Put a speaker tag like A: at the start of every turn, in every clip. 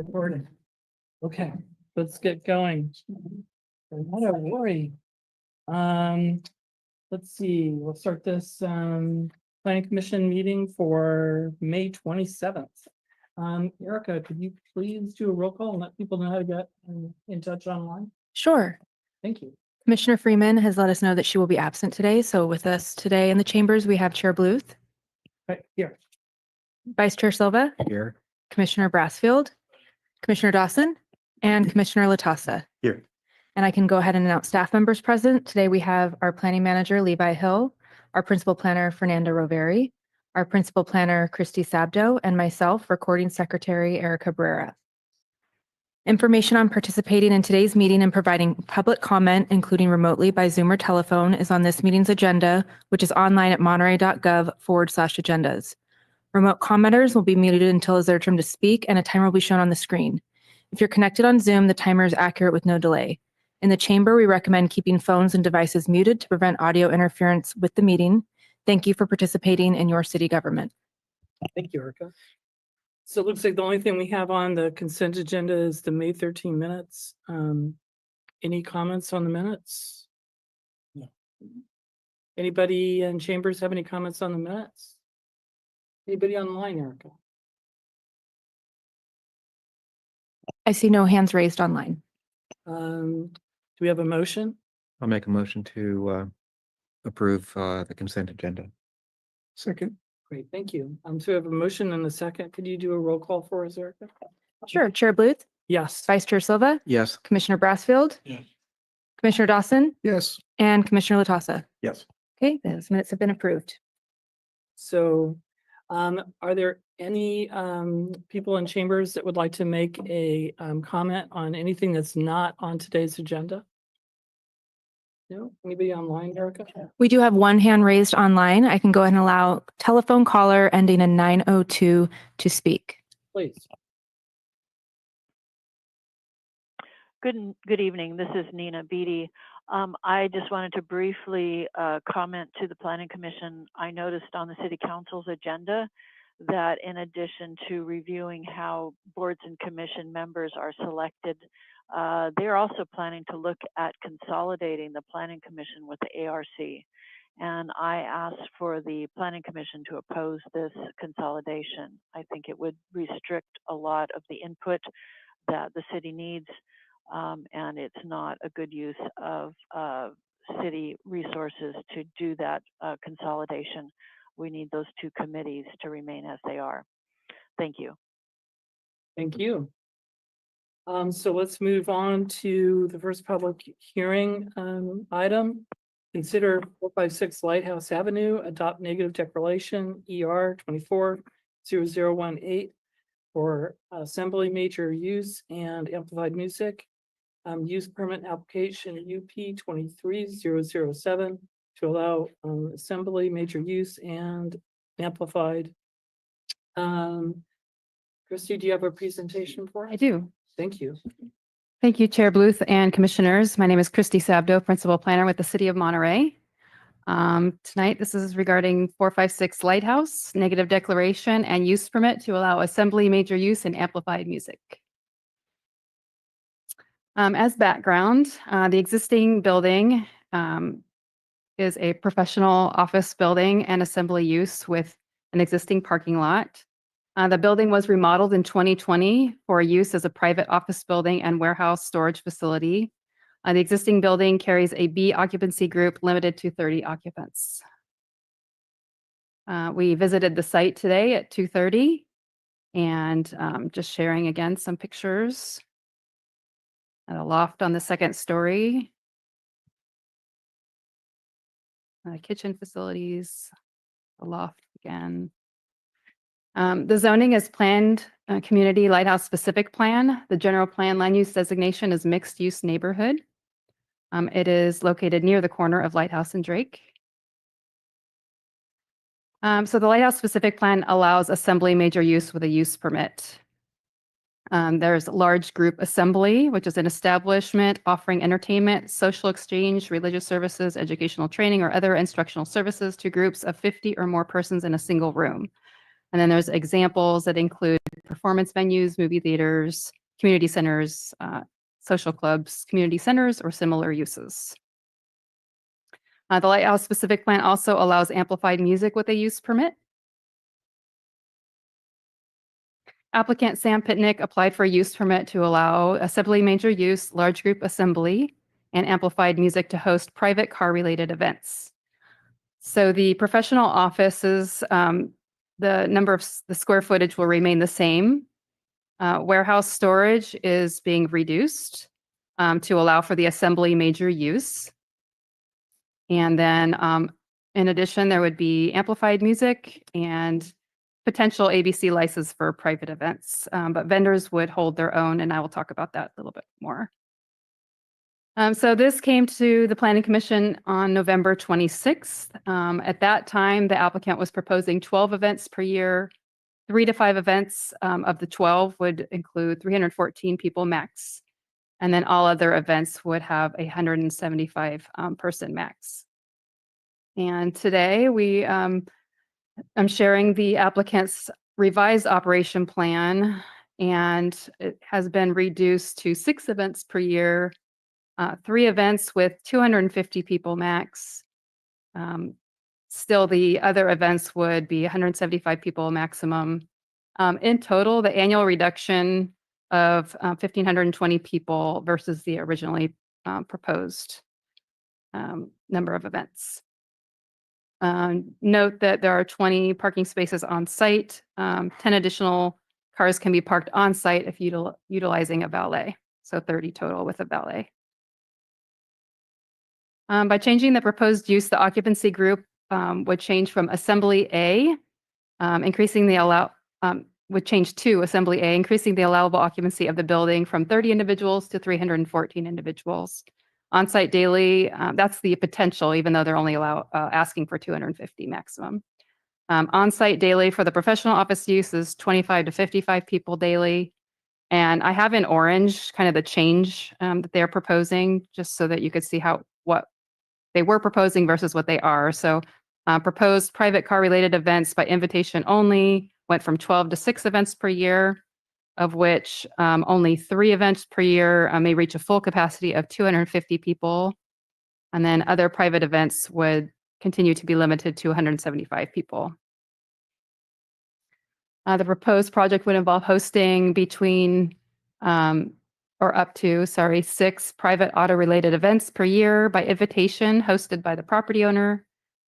A: Recording. Okay, let's get going. Not a worry. Let's see, we'll start this planning commission meeting for May 27th. Erica, could you please do a roll call and let people know how to get in touch online?
B: Sure.
A: Thank you.
B: Commissioner Freeman has let us know that she will be absent today. So with us today in the chambers, we have Chair Bluth,
A: Right here.
B: Vice Chair Silva,
C: Here.
B: Commissioner Brassfield, Commissioner Dawson, and Commissioner Latassa.
C: Here.
B: And I can go ahead and announce staff members present. Today we have our planning manager, Levi Hill, our principal planner, Fernanda Roveri, our principal planner, Christy Sabdo, and myself, recording secretary, Erica Barrera. Information on participating in today's meeting and providing public comment, including remotely by Zoom or telephone, is on this meeting's agenda, which is online at monterey.gov/agendas. Remote commenters will be muted until it's their turn to speak, and a timer will be shown on the screen. If you're connected on Zoom, the timer is accurate with no delay. In the chamber, we recommend keeping phones and devices muted to prevent audio interference with the meeting. Thank you for participating in your city government.
A: Thank you, Erica. So it looks like the only thing we have on the consent agenda is the May 13 minutes. Any comments on the minutes? No. Anybody in chambers have any comments on the minutes? Anybody online, Erica?
B: I see no hands raised online.
A: Do we have a motion?
C: I'll make a motion to approve the consent agenda.
A: Second. Great, thank you. So we have a motion and a second. Could you do a roll call for us, Erica?
B: Sure. Chair Bluth,
A: Yes.
B: Vice Chair Silva,
C: Yes.
B: Commissioner Brassfield,
C: Yes.
B: Commissioner Dawson,
C: Yes.
B: and Commissioner Latassa.
C: Yes.
B: Okay, those minutes have been approved.
A: So, are there any people in chambers that would like to make a comment on anything that's not on today's agenda? No? Anybody online, Erica?
B: We do have one hand raised online. I can go ahead and allow telephone caller ending in 902 to speak.
A: Please.
D: Good evening. This is Nina Beatty. I just wanted to briefly comment to the Planning Commission. I noticed on the City Council's agenda that in addition to reviewing how boards and commission members are selected, they're also planning to look at consolidating the Planning Commission with the ARC. And I asked for the Planning Commission to oppose this consolidation. I think it would restrict a lot of the input that the city needs. And it's not a good use of city resources to do that consolidation. We need those two committees to remain as they are. Thank you.
A: Thank you. So let's move on to the first public hearing item. Consider 456 Lighthouse Avenue, adopt negative declaration ER 240018 for assembly major use and amplified music. Use permit application UP 23007 to allow assembly major use and amplified. Christy, do you have a presentation for us?
E: I do.
A: Thank you.
E: Thank you, Chair Bluth and Commissioners. My name is Christy Sabdo, Principal Planner with the City of Monterey. Tonight, this is regarding 456 Lighthouse, negative declaration and use permit to allow assembly major use and amplified music. As background, the existing building is a professional office building and assembly use with an existing parking lot. The building was remodeled in 2020 for use as a private office building and warehouse storage facility. The existing building carries a B occupancy group limited to 30 occupants. We visited the site today at 2:30 and just sharing again some pictures. A loft on the second story. Kitchen facilities, a loft again. The zoning is planned community lighthouse specific plan. The general plan land use designation is mixed use neighborhood. It is located near the corner of Lighthouse and Drake. So the lighthouse specific plan allows assembly major use with a use permit. There's large group assembly, which is an establishment offering entertainment, social exchange, religious services, educational training, or other instructional services to groups of 50 or more persons in a single room. And then there's examples that include performance venues, movie theaters, community centers, social clubs, community centers, or similar uses. The Lighthouse specific plan also allows amplified music with a use permit. Applicant Sam Pitnick applied for a use permit to allow assembly major use, large group assembly, and amplified music to host private car-related events. So the professional offices, the number of the square footage will remain the same. Warehouse storage is being reduced to allow for the assembly major use. And then in addition, there would be amplified music and potential ABC license for private events, but vendors would hold their own, and I will talk about that a little bit more. So this came to the Planning Commission on November 26th. At that time, the applicant was proposing 12 events per year. 3 to 5 events of the 12 would include 314 people max. And then all other events would have a 175 person max. And today I'm sharing the applicant's revised operation plan, and it has been reduced to 6 events per year, 3 events with 250 people max. Still, the other events would be 175 people maximum. In total, the annual reduction of 1,520 people versus the originally proposed number of events. Note that there are 20 parking spaces on site. 10 additional cars can be parked on site if utilizing a valet. So 30 total with a valet. By changing the proposed use, the occupancy group would change from Assembly A, would change to Assembly A, increasing the allowable occupancy of the building from 30 individuals to 314 individuals. On-site daily, that's the potential, even though they're only asking for 250 maximum. On-site daily for the professional office use is 25 to 55 people daily. And I have in orange kind of the change that they're proposing, just so that you could see what they were proposing versus what they are. So proposed private car related events by invitation only went from 12 to 6 events per year, of which only 3 events per year may reach a full capacity of 250 people. And then other private events would continue to be limited to 175 people. The proposed project would involve hosting up to 6 private auto-related events per year by invitation hosted by the property owner.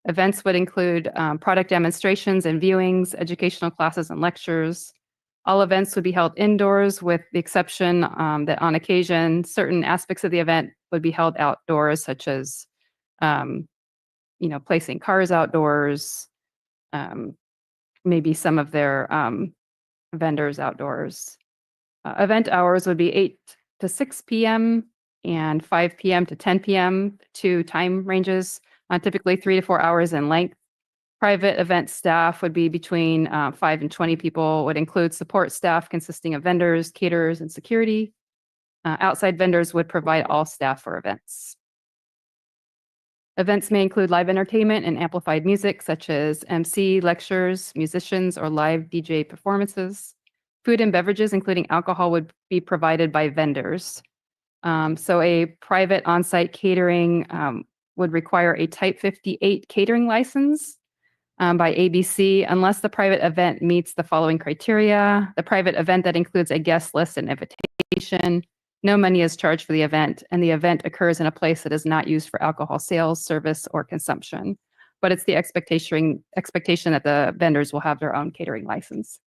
E: Events would include product demonstrations and viewings, educational classes and lectures. All events would be held indoors with the exception that on occasion, certain aspects of the event would be held outdoors, such as, placing cars outdoors, maybe some of their vendors outdoors. Event hours would be 8 to 6 p.m. and 5 p.m. to 10 p.m. 2 time ranges, typically 3 to 4 hours in length. Private event staff would be between 5 and 20 people, would include support staff consisting of vendors, caterers, and security. Outside vendors would provide all staff for events. Events may include live entertainment and amplified music, such as MC, lectures, musicians, or live DJ performances. Food and beverages, including alcohol, would be provided by vendors. So a private on-site catering would require a Type 58 catering license by ABC unless the private event meets the following criteria. The private event that includes a guest list and invitation. No money is charged for the event, and the event occurs in a place that is not used for alcohol sales, service, or consumption. But it's the expectation that the vendors will have their own catering license.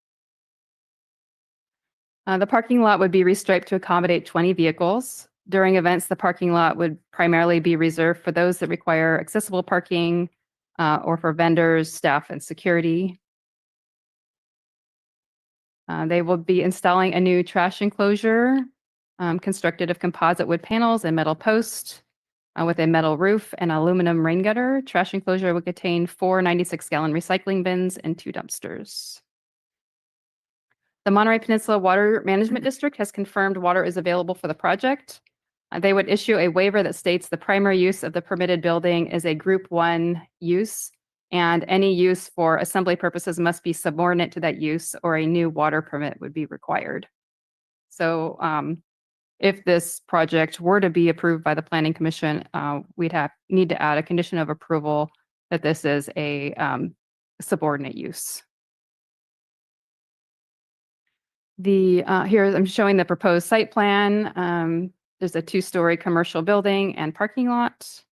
E: The parking lot would be restriped to accommodate 20 vehicles. During events, the parking lot would primarily be reserved for those that require accessible parking or for vendors, staff, and security. They will be installing a new trash enclosure constructed of composite wood panels and metal posts with a metal roof and aluminum rain gutter. Trash enclosure would contain 4 96-gallon recycling bins and 2 dumpsters. The Monterey Peninsula Water Management District has confirmed water is available for the project. They would issue a waiver that states the primary use of the permitted building is a Group 1 use and any use for assembly purposes must be subordinate to that use, or a new water permit would be required. So if this project were to be approved by the Planning Commission, we'd need to add a condition of approval that this is a subordinate use. Here I'm showing the proposed site plan. There's a 2-story commercial building and parking lot.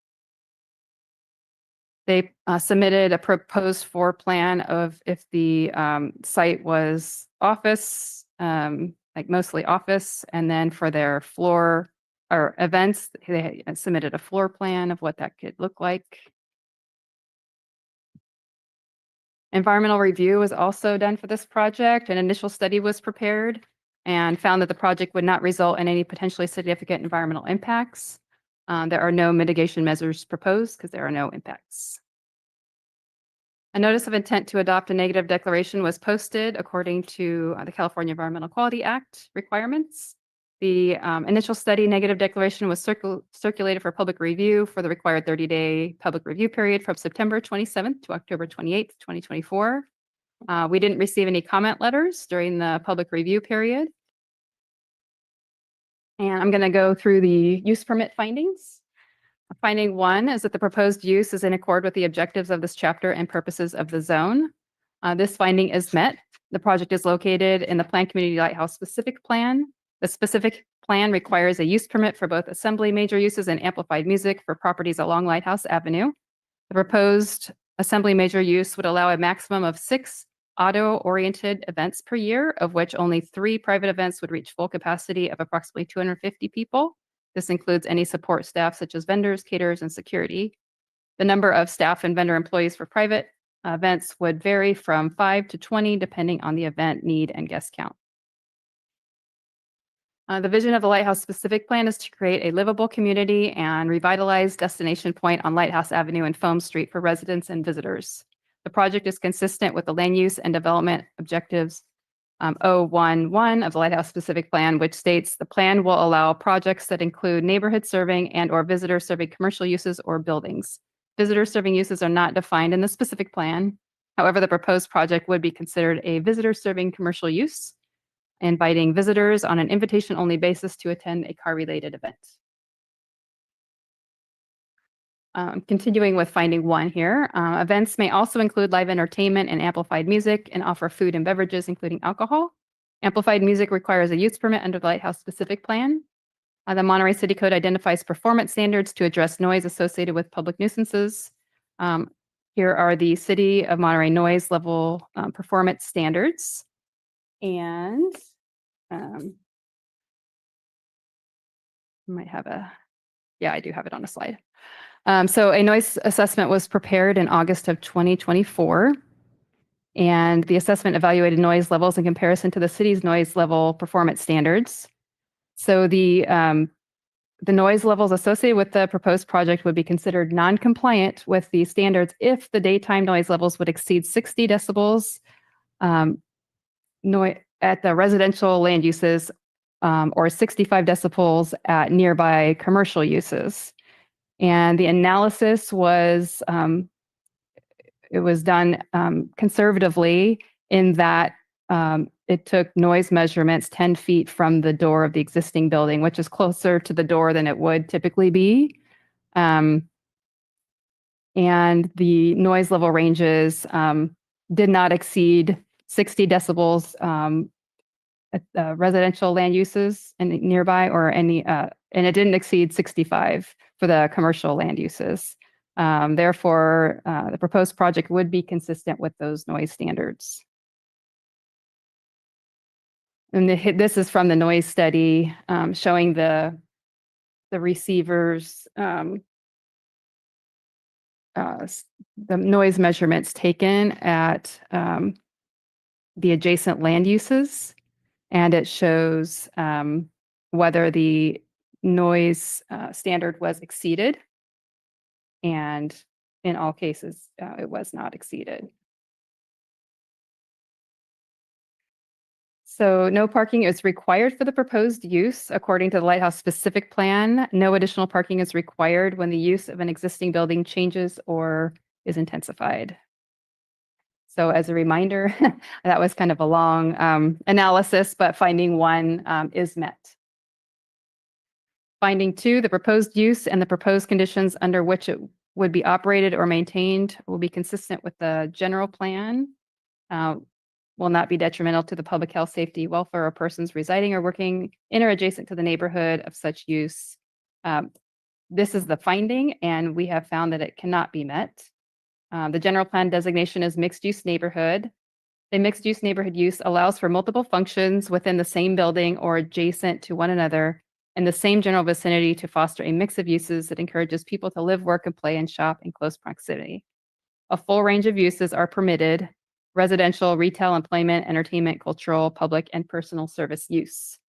E: They submitted a proposed floor plan of if the site was office, like mostly office, and then for their floor or events, they submitted a floor plan of what that could look like. Environmental review was also done for this project. An initial study was prepared and found that the project would not result in any potentially significant environmental impacts. There are no mitigation measures proposed because there are no impacts. A notice of intent to adopt a negative declaration was posted according to the California Environmental Quality Act requirements. The initial study negative declaration was circulated for public review for the required 30-day public review period from September 27th to October 28th, 2024. We didn't receive any comment letters during the public review period. And I'm going to go through the use permit findings. Finding 1 is that the proposed use is in accord with the objectives of this chapter and purposes of the zone. This finding is met. The project is located in the Planned Community Lighthouse Specific Plan. The specific plan requires a use permit for both assembly major uses and amplified music for properties along Lighthouse Avenue. The proposed assembly major use would allow a maximum of 6 auto-oriented events per year, of which only 3 private events would reach full capacity of approximately 250 people. This includes any support staff such as vendors, caterers, and security. The number of staff and vendor employees for private events would vary from 5 to 20 depending on the event need and guest count. The vision of the Lighthouse Specific Plan is to create a livable community and revitalized destination point on Lighthouse Avenue and Foam Street for residents and visitors. The project is consistent with the land use and development objectives 011 of the Lighthouse Specific Plan, which states the plan will allow projects that include neighborhood serving and or visitor serving commercial uses or buildings. Visitor serving uses are not defined in the specific plan. However, the proposed project would be considered a visitor serving commercial use, inviting visitors on an invitation-only basis to attend a car-related event. Continuing with finding 1 here, events may also include live entertainment and amplified music and offer food and beverages, including alcohol. Amplified music requires a use permit under the Lighthouse Specific Plan. The Monterey City Code identifies performance standards to address noise associated with public nuisances. Here are the City of Monterey noise level performance standards. And might have I do have it on a slide. So a noise assessment was prepared in August of 2024, and the assessment evaluated noise levels in comparison to the city's noise level performance standards. So the noise levels associated with the proposed project would be considered non-compliant with the standards if the daytime noise levels would exceed 60 decibels at the residential land uses or 65 decibels at nearby commercial uses. And the analysis was, it was done conservatively in that it took noise measurements 10 feet from the door of the existing building, which is closer to the door than it would typically be. And the noise level ranges did not exceed 60 decibels at residential land uses and nearby, or any, and it didn't exceed 65 for the commercial land uses. Therefore, the proposed project would be consistent with those noise standards. And this is from the noise study showing the receivers, the noise measurements taken at the adjacent land uses. And it shows whether the noise standard was exceeded. And in all cases, it was not exceeded. So no parking is required for the proposed use according to the Lighthouse Specific Plan. No additional parking is required when the use of an existing building changes or is intensified. So as a reminder, that was kind of a long analysis, but finding 1 is met. Finding 2, the proposed use and the proposed conditions under which it would be operated or maintained will be consistent with the general plan, will not be detrimental to the public health, safety, welfare of persons residing or working in or adjacent to the neighborhood of such use. This is the finding, and we have found that it cannot be met. The general plan designation is mixed-use neighborhood. The mixed-use neighborhood use allows for multiple functions within the same building or adjacent to one another in the same general vicinity to foster a mix of uses that encourages people to live, work, and play and shop in close proximity. A full range of uses are permitted: residential, retail, employment, entertainment, cultural, public, and personal service use.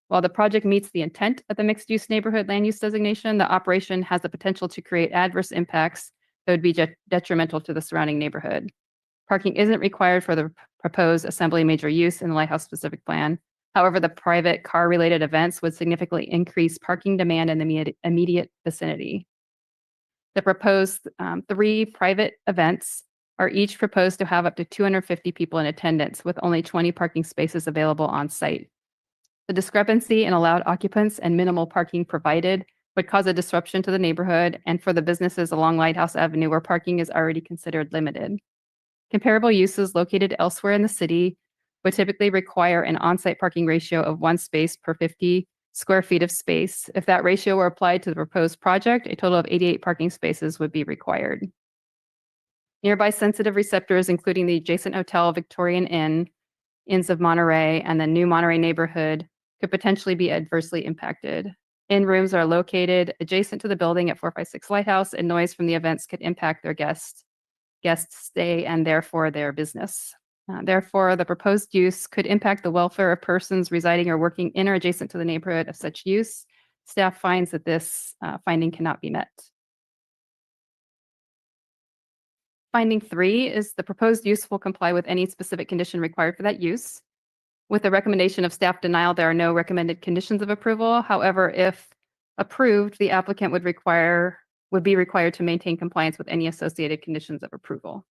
E: While the project meets the intent of the mixed-use neighborhood land use designation, the operation has the potential to create adverse impacts that would be detrimental to the surrounding neighborhood. Parking isn't required for the proposed assembly major use in the Lighthouse specific plan. However, the private car-related events would significantly increase parking demand in the immediate vicinity. The proposed 3 private events are each proposed to have up to 250 people in attendance, with only 20 parking spaces available on site. The discrepancy in allowed occupants and minimal parking provided would cause a disruption to the neighborhood and for the businesses along Lighthouse Avenue where parking is already considered limited. Comparable uses located elsewhere in the city would typically require an on-site parking ratio of 1 space per 50 square feet of space. If that ratio were applied to the proposed project, a total of 88 parking spaces would be required. Nearby sensitive receptors, including the adjacent hotel Victorian Inn, Inns of Monterey, and the new Monterey neighborhood, could potentially be adversely impacted. Inn rooms are located adjacent to the building at 456 Lighthouse, and noise from the events could impact their guests' stay and therefore their business. Therefore, the proposed use could impact the welfare of persons residing or working in or adjacent to the neighborhood of such use. Staff finds that this finding cannot be met. Finding 3 is the proposed use will comply with any specific condition required for that use. With the recommendation of staff denial, there are no recommended conditions of approval. However, if approved, the applicant would be required to maintain compliance with any associated conditions of approval.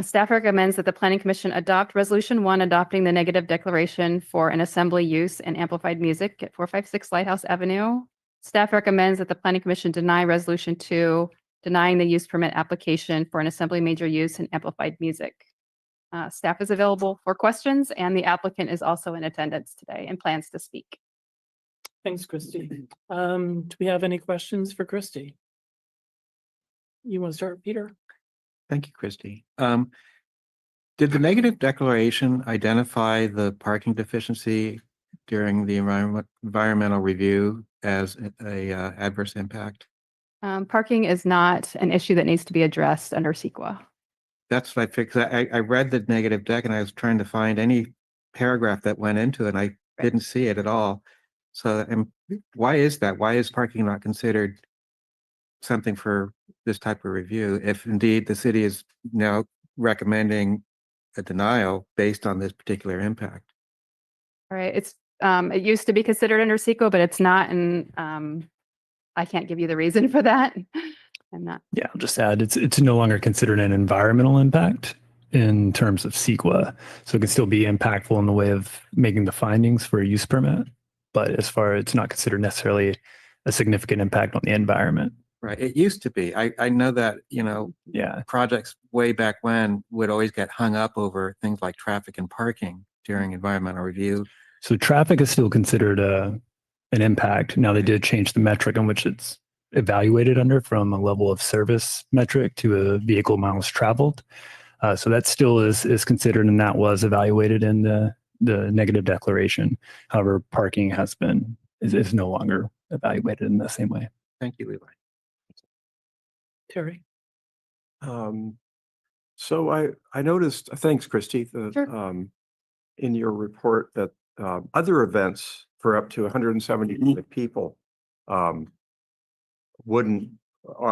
E: Staff recommends that the Planning Commission adopt Resolution 1 adopting the negative declaration for an assembly use and amplified music at 456 Lighthouse Avenue. Staff recommends that the Planning Commission deny Resolution 2 denying the use permit application for an assembly major use and amplified music. Staff is available for questions, and the applicant is also in attendance today and plans to speak.
A: Thanks, Christy. Do we have any questions for Christy? You want to start, Peter?
C: Thank you, Christy. Did the negative declaration identify the parking deficiency during the environmental review as a adverse impact?
E: Parking is not an issue that needs to be addressed under CEQA.
C: That's what I figured. I read the negative deck and I was trying to find any paragraph that went into it. And I didn't see it at all. So, why is that? Why is parking not considered something for this type of review if indeed the city is now recommending a denial based on this particular impact?
E: All right, it used to be considered under CEQA, but it's not, and I can't give you the reason for that. I'm not.
F: Yeah, I'll just add it's no longer considered an environmental impact in terms of CEQA. So it can still be impactful in the way of making the findings for a use permit, but as far as it's not considered necessarily a significant impact on the environment.
C: Right. It used to be. I know that,
F: Yeah.
C: projects way back when would always get hung up over things like traffic and parking during environmental review.
F: So traffic is still considered an impact. Now they did change the metric on which it's evaluated under from a level of service metric to a vehicle miles traveled. So that still is considered, and that was evaluated in the negative declaration. However, parking is no longer evaluated in the same way.
C: Thank you, Levi.
A: Terry?
G: So I noticed, thanks, Christy,
E: Sure.
G: in your report that other events for up to 170 people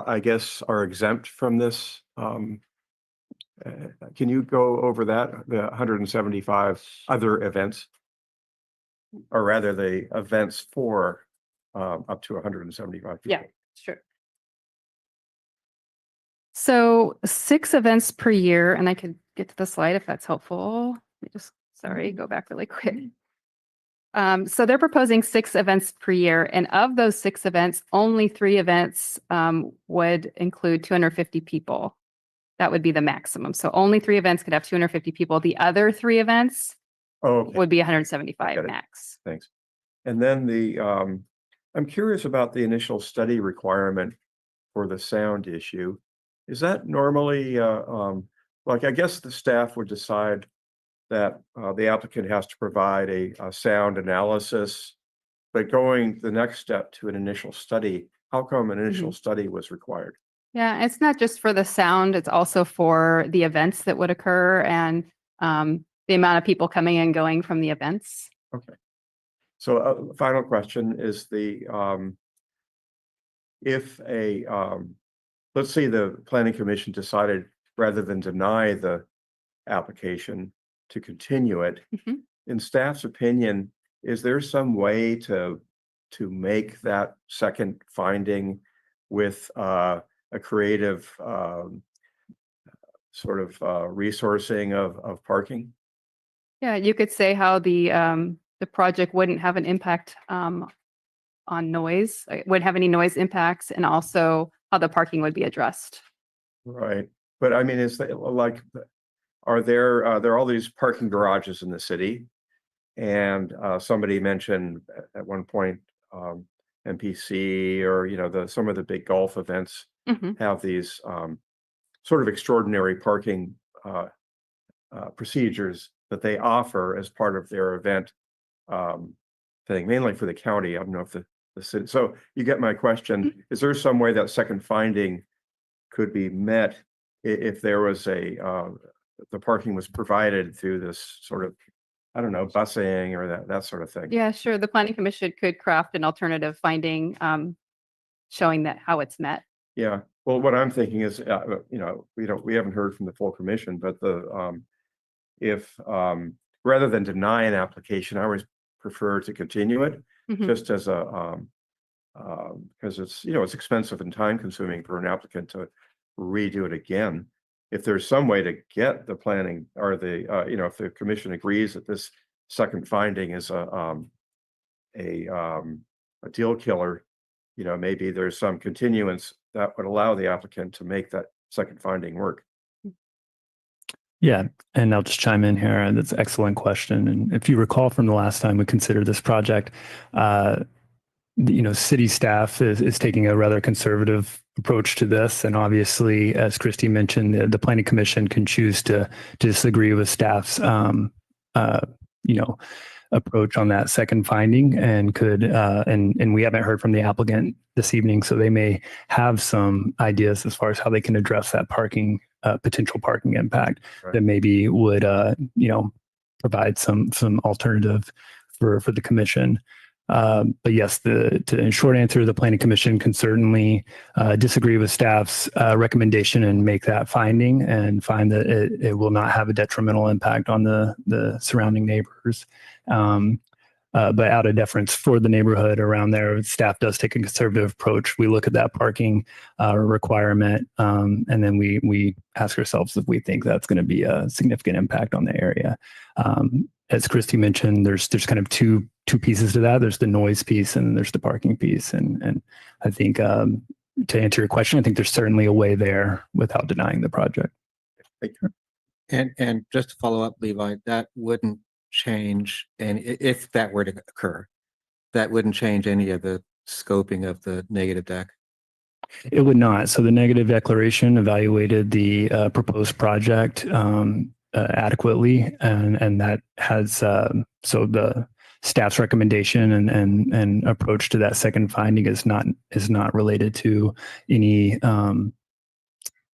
G: I guess, are exempt from this. Can you go over that, the 175 other events? Or rather, the events for up to 175 people?
E: Yeah, sure. So 6 events per year, and I could get to the slide if that's helpful. Let me just, sorry, go back really quick. So they're proposing 6 events per year, and of those 6 events, only 3 events would include 250 people. That would be the maximum. So only 3 events could have 250 people. The other 3 events
G: Oh, okay.
E: would be 175
G: Got it.
E: max.
G: Thanks. And then I'm curious about the initial study requirement for the sound issue. Is that normally, like, I guess the staff would decide that the applicant has to provide a sound analysis, but going the next step to an initial study, how come an initial study was required?
E: Yeah, it's not just for the sound, it's also for the events that would occur and the amount of people coming and going from the events.
G: Okay. So final question is if let's say the planning commission decided rather than deny the application to continue it,
E: Mhm.
G: in staff's opinion, is there some way to make that second finding with a creative sort of resourcing of parking?
E: Yeah, you could say how the project wouldn't have an impact on noise, wouldn't have any noise impacts, and also how the parking would be addressed.
G: Right. But I mean, is that like, there are all these parking garages in the city? And somebody mentioned at one point, NPC or, some of the big golf events
E: Mhm.
G: have these sort of extraordinary parking procedures that they offer as part of their event thing, mainly for the county. I don't know if the city. So you get my question. Is there some way that second finding could be met if there was the parking was provided through this sort of, I don't know, busing or that sort of thing?
E: Yeah, sure. The planning commission could craft an alternative finding showing that how it's met.
G: Yeah. Well, what I'm thinking is, we haven't heard from the full commission, but if rather than deny an application, I always prefer to continue it
E: Mhm.
G: just as because it's expensive and time consuming for an applicant to redo it again. If there's some way to get the planning or if the commission agrees that this second finding is a deal killer, maybe there's some continuance that would allow the applicant to make that second finding work.
F: Yeah, and I'll just chime in here. That's an excellent question. And if you recall from the last time we considered this project, city staff is taking a rather conservative approach to this. And obviously, as Christy mentioned, the planning commission can choose to disagree with staff's, approach on that second finding and could, and we haven't heard from the applicant this evening, so they may have some ideas as far as how they can address that potential parking impact that maybe would, provide some alternative for the commission. But yes, in short answer, the planning commission can certainly disagree with staff's recommendation and make that finding and find that it will not have a detrimental impact on the surrounding neighbors. But out of deference for the neighborhood around there, staff does take a conservative approach. We look at that parking requirement, and then we ask ourselves if we think that's going to be a significant impact on the area. As Christy mentioned, there's kind of two pieces to that. There's the noise piece and there's the parking piece. And I think to answer your question, I think there's certainly a way there without denying the project.
C: And just to follow up, Levi, that wouldn't change, and if that were to occur, that wouldn't change any of the scoping of the negative deck.
F: It would not. So the negative declaration evaluated the proposed project adequately, and that has so the staff's recommendation and approach to that second finding is not related to any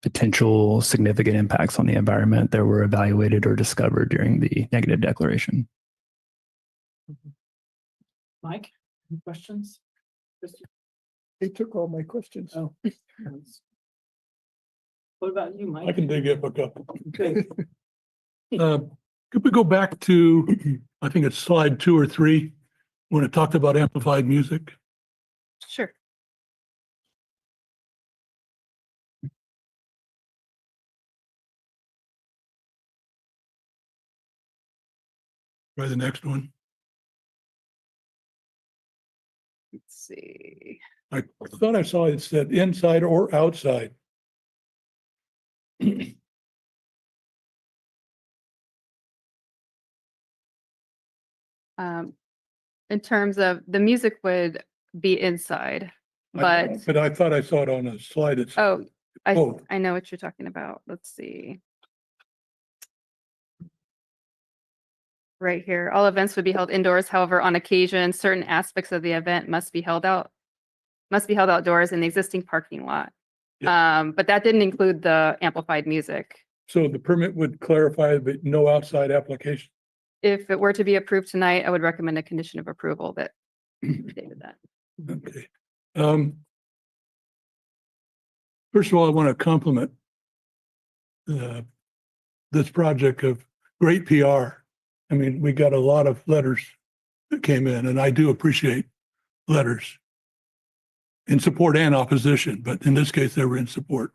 F: potential significant impacts on the environment that were evaluated or discovered during the negative declaration.
A: Mike, any questions?
H: He took all my questions.
A: Oh. What about you, Mike?
H: I can dig up a couple.
A: Okay.
H: Could we go back to, I think it's slide 2 or 3, when it talked about amplified music?
E: Sure.
H: Try the next one.
E: Let's see.
H: I thought I saw it said inside or outside.
E: In terms of the music would be inside, but,
H: But I thought I saw it on a slide. It's,
E: oh,
H: Oh.
E: I know what you're talking about. Let's see. Right here, all events would be held indoors. However, on occasion, certain aspects of the event must be held outdoors in the existing parking lot. But that didn't include the amplified music.
H: so the permit would clarify, but no outside application.
E: If it were to be approved tonight, I would recommend a condition of approval that stated that.
H: Okay. First of all, I want to compliment this project of great PR. I mean, we got a lot of letters that came in, and I do appreciate letters in support and opposition, but in this case, they were in support.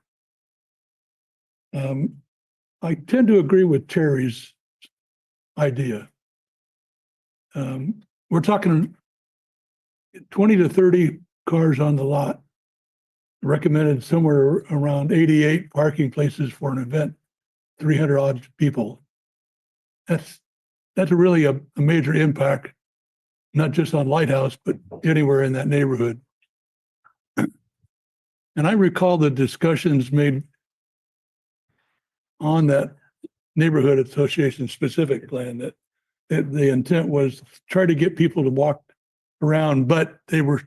H: I tend to agree with Terry's idea. We're talking 20 to 30 cars on the lot, recommended somewhere around 88 parking places for an event, 300 odd people. That's really a major impact, not just on Lighthouse, but anywhere in that neighborhood. And I recall the discussions made on that neighborhood association specific plan that the intent was try to get people to walk around, but they were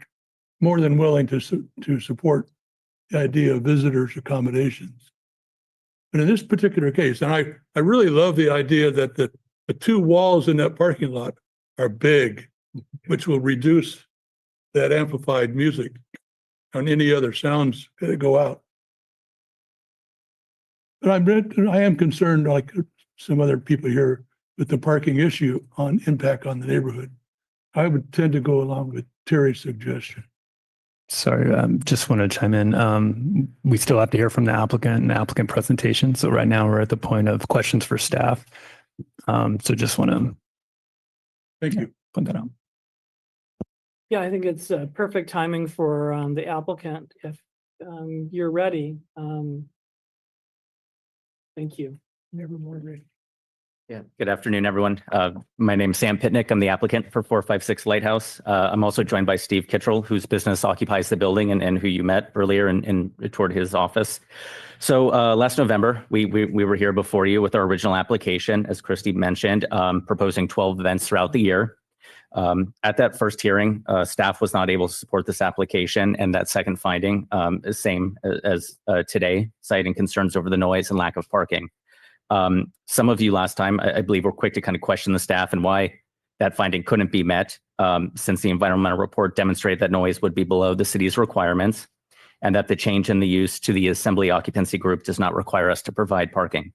H: more than willing to support the idea of visitors accommodations. But in this particular case, and I really love the idea that the two walls in that parking lot are big, which will reduce that amplified music on any other sounds that go out. But I am concerned, like some other people here, with the parking issue on impact on the neighborhood. I would tend to go along with Terry's suggestion.
F: Sorry, just want to chime in. We still have to hear from the applicant and applicant presentation. So right now we're at the point of questions for staff. So just want to
H: Thank you.
F: put that out.
A: Yeah, I think it's perfect timing for the applicant if you're ready. Thank you. Never more ready.
I: Yeah, good afternoon, everyone. My name's Sam Pitnick. I'm the applicant for 456 Lighthouse. I'm also joined by Steve Kittrell, whose business occupies the building and who you met earlier and toward his office. So last November, we were here before you with our original application, as Christy mentioned, proposing 12 events throughout the year. At that first hearing, staff was not able to support this application, and that second finding is same as today, citing concerns over the noise and lack of parking. Some of you last time, I believe, were quick to kind of question the staff and why that finding couldn't be met, since the environmental report demonstrated that noise would be below the city's requirements and that the change in the use to the assembly occupancy group does not require us to provide parking.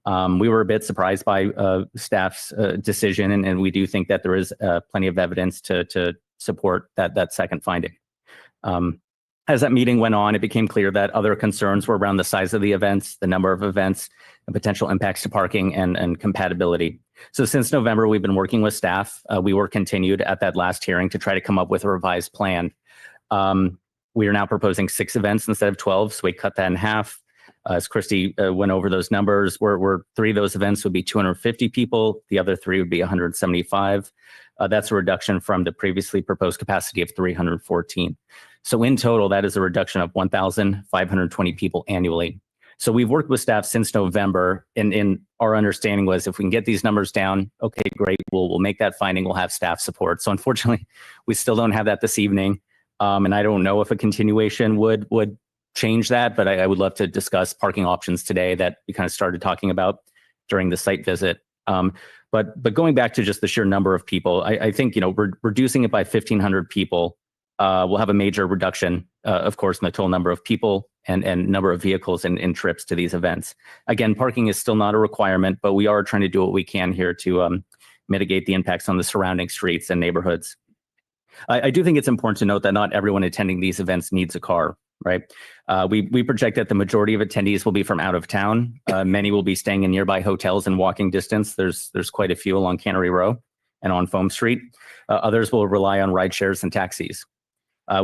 I: We were a bit surprised by staff's decision, and we do think that there is plenty of evidence to support that second finding. As that meeting went on, it became clear that other concerns were around the size of the events, the number of events, and potential impacts to parking and compatibility. So since November, we've been working with staff. We were continued at that last hearing to try to come up with a revised plan. We are now proposing 6 events instead of 12, so we cut that in half. As Christy went over those numbers, where 3 of those events would be 250 people, the other 3 would be 175. That's a reduction from the previously proposed capacity of 314. So in total, that is a reduction of 1,520 people annually. So we've worked with staff since November, and our understanding was if we can get these numbers down, okay, great, we'll make that finding, we'll have staff support. So unfortunately, we still don't have that this evening. And I don't know if a continuation would change that, but I would love to discuss parking options today that we kind of started talking about during the site visit. But going back to just the sheer number of people, I think, reducing it by 1,500 people will have a major reduction, of course, in the total number of people and number of vehicles and trips to these events. Again, parking is still not a requirement, but we are trying to do what we can here to mitigate the impacts on the surrounding streets and neighborhoods. I do think it's important to note that not everyone attending these events needs a car, right? We project that the majority of attendees will be from out of town. Many will be staying in nearby hotels in walking distance. There's quite a few along Cannery Row. and on Foam Street. Others will rely on ride shares and taxis.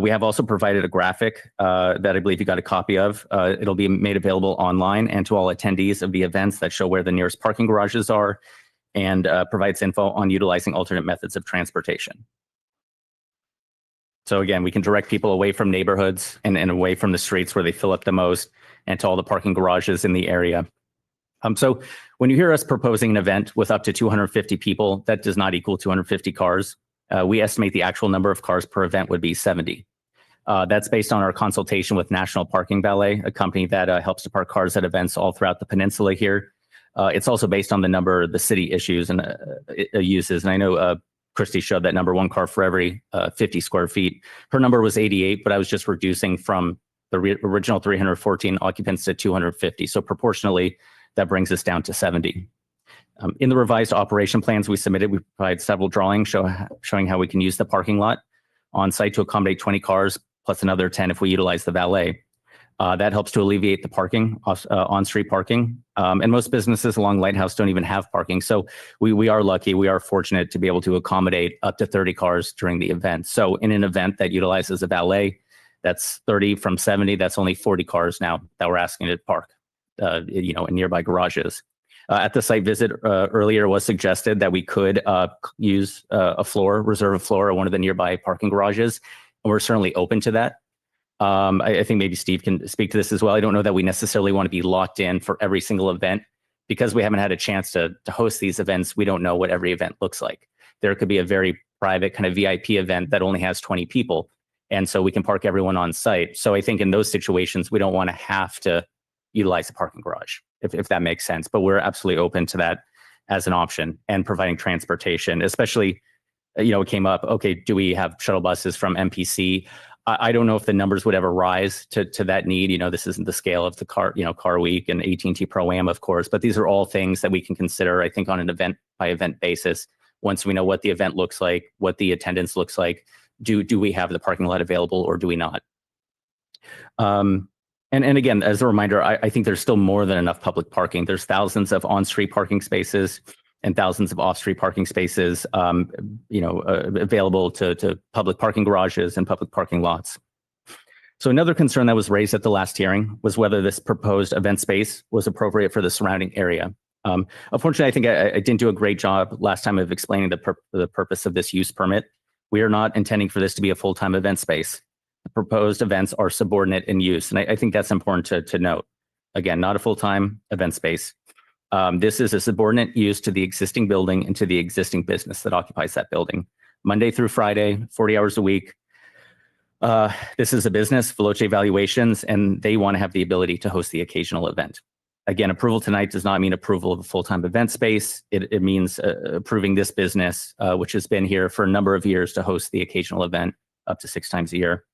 I: We have also provided a graphic that I believe you got a copy of. It'll be made available online and to all attendees of the events that show where the nearest parking garages are and provides info on utilizing alternate methods of transportation. So again, we can direct people away from neighborhoods and away from the streets where they fill up the most and to all the parking garages in the area. So when you hear us proposing an event with up to 250 people, that does not equal 250 cars. We estimate the actual number of cars per event would be 70. That's based on our consultation with National Parking Valet, a company that helps to park cars at events all throughout the peninsula here. It's also based on the number the city issues and uses. And I know Christy showed that number, 1 car for every 50 square feet. Her number was 88, but I was just reducing from the original 314 occupants to 250. So proportionally, that brings us down to 70. In the revised operation plans we submitted, we provide several drawings showing how we can use the parking lot on site to accommodate 20 cars plus another 10 if we utilize the valet. That helps to alleviate the parking, on-street parking. And most businesses along Lighthouse don't even have parking. So we are lucky, we are fortunate to be able to accommodate up to 30 cars during the event. So in an event that utilizes a valet, that's 30 from 70, that's only 40 cars now that we're asking to park, in nearby garages. At the site visit earlier was suggested that we could use reserve a floor at one of the nearby parking garages. And we're certainly open to that. I think maybe Steve can speak to this as well. I don't know that we necessarily want to be locked in for every single event because we haven't had a chance to host these events. We don't know what every event looks like. There could be a very private kind of VIP event that only has 20 people. And so we can park everyone on site. So I think in those situations, we don't want to have to utilize the parking garage, if that makes sense. But we're absolutely open to that as an option and providing transportation, especially, it came up, okay, do we have shuttle buses from MPC? I don't know if the numbers would ever rise to that need. This isn't the scale of the Car Week and AT&T Pro-Am, of course, but these are all things that we can consider, I think, on an event by event basis. Once we know what the event looks like, what the attendance looks like, do we have the parking lot available or do we not? And again, as a reminder, I think there's still more than enough public parking. There's thousands of on-street parking spaces and thousands of off-street parking spaces, available to public parking garages and public parking lots. So another concern that was raised at the last hearing was whether this proposed event space was appropriate for the surrounding area. Unfortunately, I think I didn't do a great job last time of explaining the purpose of this use permit. We are not intending for this to be a full-time event space. The proposed events are subordinate in use, and I think that's important to note. Again, not a full-time event space. This is a subordinate use to the existing building and to the existing business that occupies that building. Monday through Friday, 40 hours a week. This is a business, Veloce Valuations, and they want to have the ability to host the occasional event. Again, approval tonight does not mean approval of a full-time event space. It means approving this business, which has been here for a number of years to host the occasional event up to 6 times a year.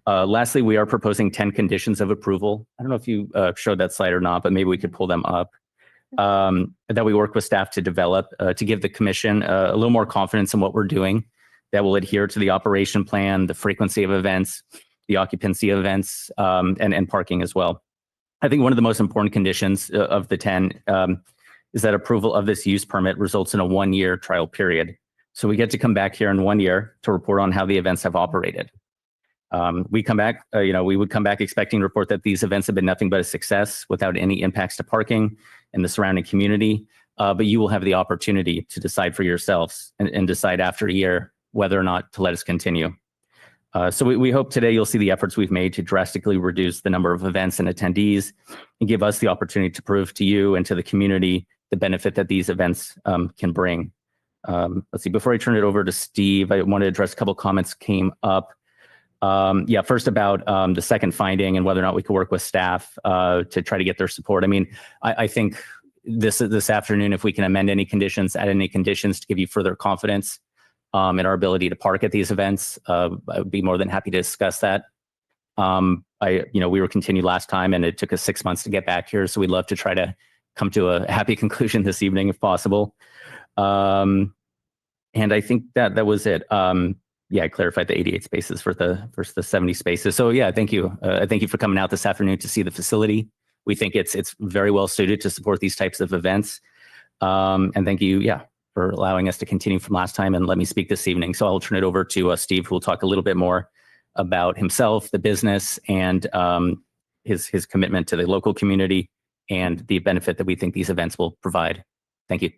I: Lastly, we are proposing 10 conditions of approval. I don't know if you showed that slide or not, but maybe we could pull them up. That we work with staff to develop to give the commission a little more confidence in what we're doing, that will adhere to the operation plan, the frequency of events, the occupancy of events, and parking as well. I think one of the most important conditions of the 10 is that approval of this use permit results in a 1-year trial period. So we get to come back here in 1 year to report on how the events have operated. We come back, we would come back expecting to report that these events have been nothing but a success without any impacts to parking and the surrounding community. But you will have the opportunity to decide for yourselves and decide after a year whether or not to let us continue. So we hope today you'll see the efforts we've made to drastically reduce the number of events and attendees and give us the opportunity to prove to you and to the community the benefit that these events can bring. Let's see, before I turn it over to Steve, I want to address a couple comments came up. First about the second finding and whether or not we could work with staff to try to get their support. I mean, I think this afternoon, if we can amend any conditions, add any conditions to give you further confidence in our ability to park at these events, I would be more than happy to discuss that. We were continued last time and it took us 6 months to get back here. So we'd love to try to come to a happy conclusion this evening if possible. And I think that was it. I clarified the 88 spaces versus the 70 spaces. So yeah, thank you. Thank you for coming out this afternoon to see the facility. We think it's very well suited to support these types of events. And thank you, for allowing us to continue from last time and let me speak this evening. So I'll turn it over to Steve, who will talk a little bit more about himself, the business, and his commitment to the local community and the benefit that we think these events will provide. Thank you.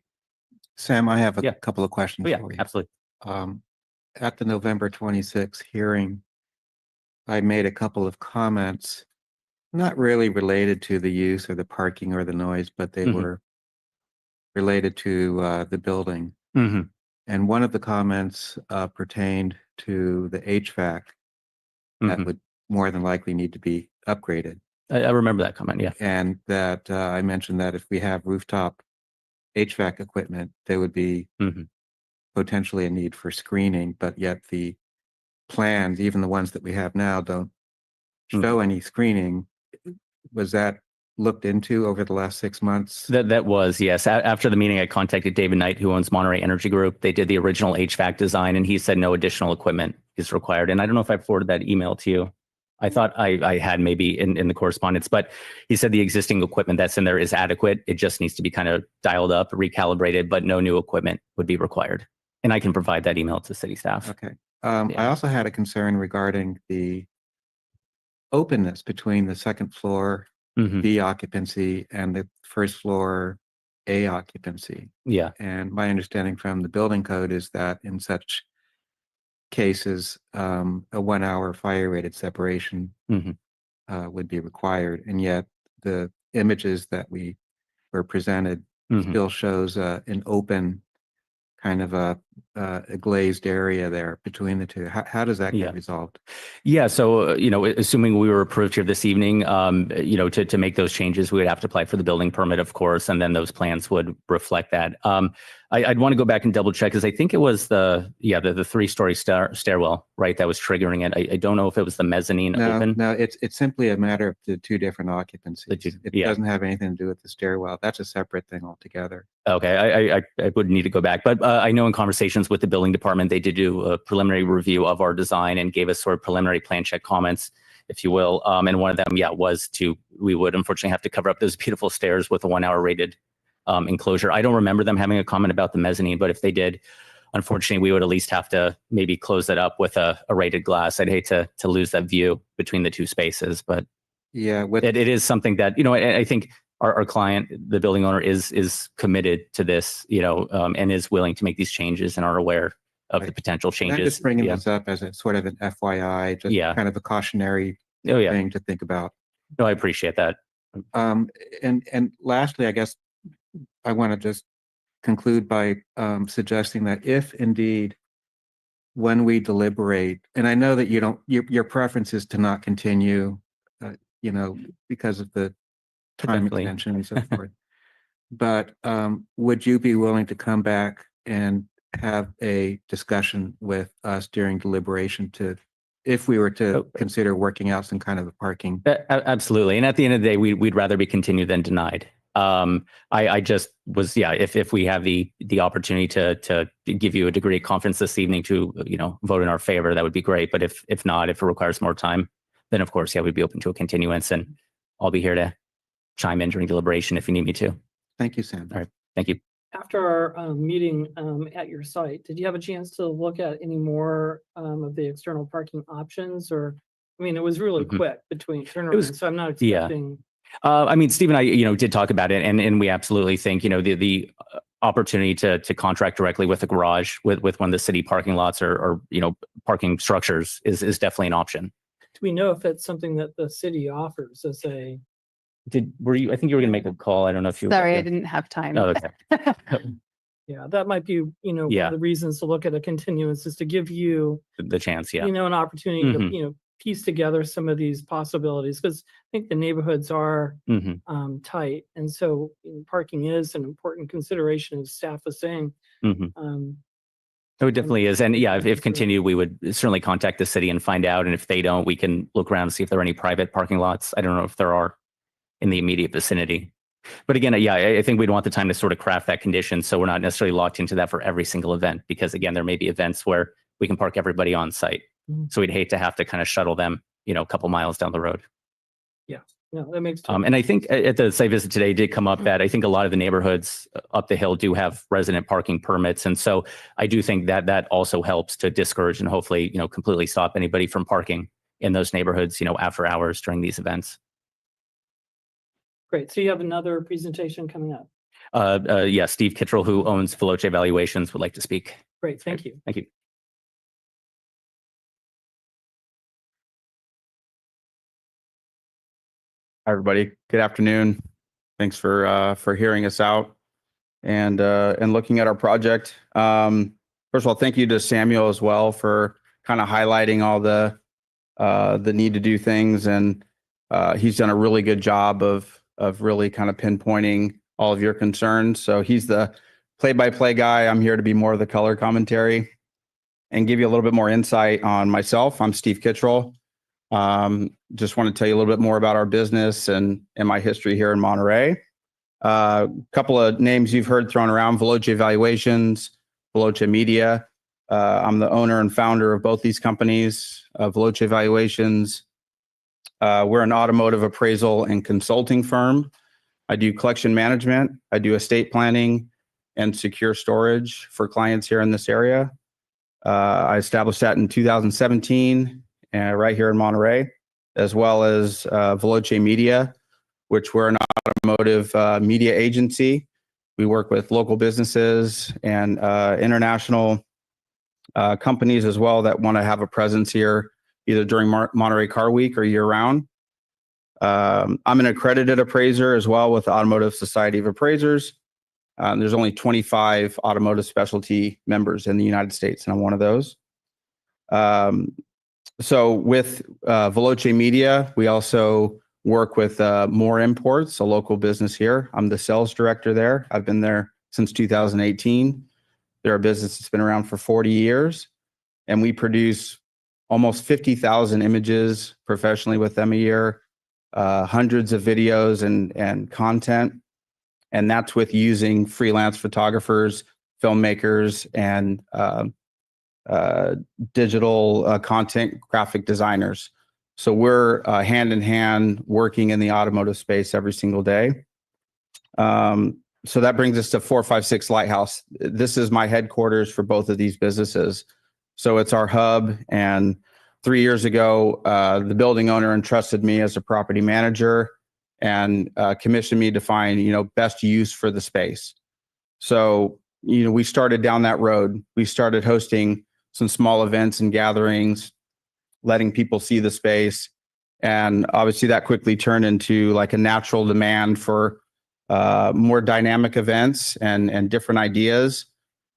C: Sam, I have a
I: Yeah.
C: couple of questions
I: Oh, yeah,
C: for you.
I: absolutely.
C: At the November 26th hearing, I made a couple of comments, not really related to the use or the parking or the noise, but they
I: Mhm.
C: were related to the building.
I: Mhm.
C: And one of the comments pertained to the HVAC that
I: Mhm.
C: would more than likely need to be upgraded.
I: I remember that comment. Yeah.
C: And that I mentioned that if we have rooftop HVAC equipment, there would be
I: Mhm.
C: potentially a need for screening, but yet the plans, even the ones that we have now, don't show any screening. Was that looked into over the last 6 months?
I: That was, yes. After the meeting, I contacted David Knight, who owns Monterey Energy Group. They did the original HVAC design, and he said no additional equipment is required. And I don't know if I forwarded that email to you. I thought I had maybe in the correspondence, but he said the existing equipment that's in there is adequate. It just needs to be kind of dialed up, recalibrated, but no new equipment would be required. And I can provide that email to city staff.
C: Okay.
I: Yeah.
C: I also had a concern regarding the openness between the second floor
I: Mhm.
C: B occupancy and the first floor A occupancy.
I: Yeah.
C: And my understanding from the building code is that in such cases, a 1 hour fire rated separation
I: Mhm.
C: would be required. And yet the images that we were presented
I: Mhm.
C: still shows an open kind of a glazed area there between the two. How does that
I: Yeah.
C: get resolved?
I: Yeah. So, assuming we were approved here this evening, to make those changes, we would have to apply for the building permit, of course, and then those plans would reflect that. I'd want to go back and double check because I think it was the 3-story stairwell, right? That was triggering it. I don't know if it was the mezzanine open.
C: No, it's simply a matter of the two different occupancies. It
I: yeah.
C: doesn't have anything to do with the stairwell. That's a separate thing altogether.
I: Okay, I would need to go back, but I know in conversations with the building department, they did do a preliminary review of our design and gave us sort of preliminary plan check comments, if you will. And one of them, was we would unfortunately have to cover up those beautiful stairs with a 1 hour rated enclosure. I don't remember them having a comment about the mezzanine, but if they did, unfortunately, we would at least have to maybe close that up with a rated glass. I'd hate to lose that view between the two spaces, but
C: yeah,
I: it is something that, I think our client, the building owner, is committed to this, and is willing to make these changes and are aware of the potential changes.
C: I'm just bringing this up as a sort of an FYI, just kind of a cautionary thing to think about.
I: No, I appreciate that.
C: And lastly, I guess I want to just conclude by suggesting that if indeed, when we deliberate, and I know that your preference is to not continue, because of the time extension and so forth. But would you be willing to come back and have a discussion with us during deliberation if we were to consider working out some kind of a parking?
I: Absolutely. And at the end of the day, we'd rather be continued than denied. I just was, if we have the opportunity to give you a degree of confidence this evening to, vote in our favor, that would be great. But if not, if it requires more time, then of course, we'd be open to a continuance, and I'll be here to chime in during deliberation if you need me to.
C: Thank you, Sam.
I: All right. Thank you.
A: After our meeting at your site, did you have a chance to look at any more of the external parking options? Or, I mean, it was really quick between turnarounds, so I'm not expecting.
I: Steve and I, did talk about it, and we absolutely think, the opportunity to contract directly with the garage, with one of the city parking lots or parking structures is definitely an option.
A: Do we know if it's something that the city offers as a?
I: I think you were going to make a call. I don't know if you.
E: Sorry, I didn't have time.
I: Oh, okay.
A: Yeah, that might be, one of the reasons to look at a continuance is to give you
I: the chance,
A: an opportunity to, piece together some of these possibilities, because I think the neighborhoods are tight. And so parking is an important consideration, as staff is saying.
I: So it definitely is. And if continued, we would certainly contact the city and find out. And if they don't, we can look around and see if there are any private parking lots. I don't know if there are in the immediate vicinity. But again, I think we'd want the time to sort of craft that condition, so we're not necessarily locked into that for every single event, because again, there may be events where we can park everybody on site. So we'd hate to have to kind of shuttle them, a couple miles down the road.
A: Yeah. No, that makes total
I: And I think at the site visit today did come up that I think a lot of the neighborhoods up the hill do have resident parking permits. And so I do think that that also helps to discourage and hopefully, completely stop anybody from parking in those neighborhoods, after hours during these events.
A: great. So you have another presentation coming up.
I: Yeah, Steve Kittrell, who owns Veloce Valuations, would like to speak.
A: Great, thank you.
I: Thank you.
J: Hi, everybody. Good afternoon. Thanks for hearing us out and looking at our project. First of all, thank you to Samuel as well for kind of highlighting all the need to do things, and he's done a really good job of really kind of pinpointing all of your concerns. So he's the play-by-play guy. I'm here to be more of the color commentary and give you a little bit more insight on myself. I'm Steve Kittrell. Just want to tell you a little bit more about our business and my history here in Monterey. A couple of names you've heard thrown around: Veloce Valuations, Veloce Media. I'm the owner and founder of both these companies. Veloce Valuations, we're an automotive appraisal and consulting firm. I do collection management. I do estate planning and secure storage for clients here in this area. I established that in 2017. Right here in Monterey, as well as Veloce Media, which we're an automotive media agency. We work with local businesses and international companies as well that want to have a presence here, either during Monterey Car Week or year round. I'm an accredited appraiser as well with the Automotive Society of Appraisers. There's only 25 automotive specialty members in the United States, and I'm one of those. So with Veloce Media, we also work with More Imports, a local business here. I'm the sales director there. I've been there since 2018. They're a business that's been around for 40 years, and we produce almost 50,000 images professionally with them a year, hundreds of videos and content. And that's with using freelance photographers, filmmakers, and digital content graphic designers. So we're hand in hand working in the automotive space every single day. So that brings us to 456 Lighthouse. This is my headquarters for both of these businesses. So it's our hub. And 3 years ago, the building owner entrusted me as a property manager and commissioned me to find, best use for the space. So, we started down that road. We started hosting some small events and gatherings, letting people see the space. And obviously that quickly turned into like a natural demand for more dynamic events and different ideas.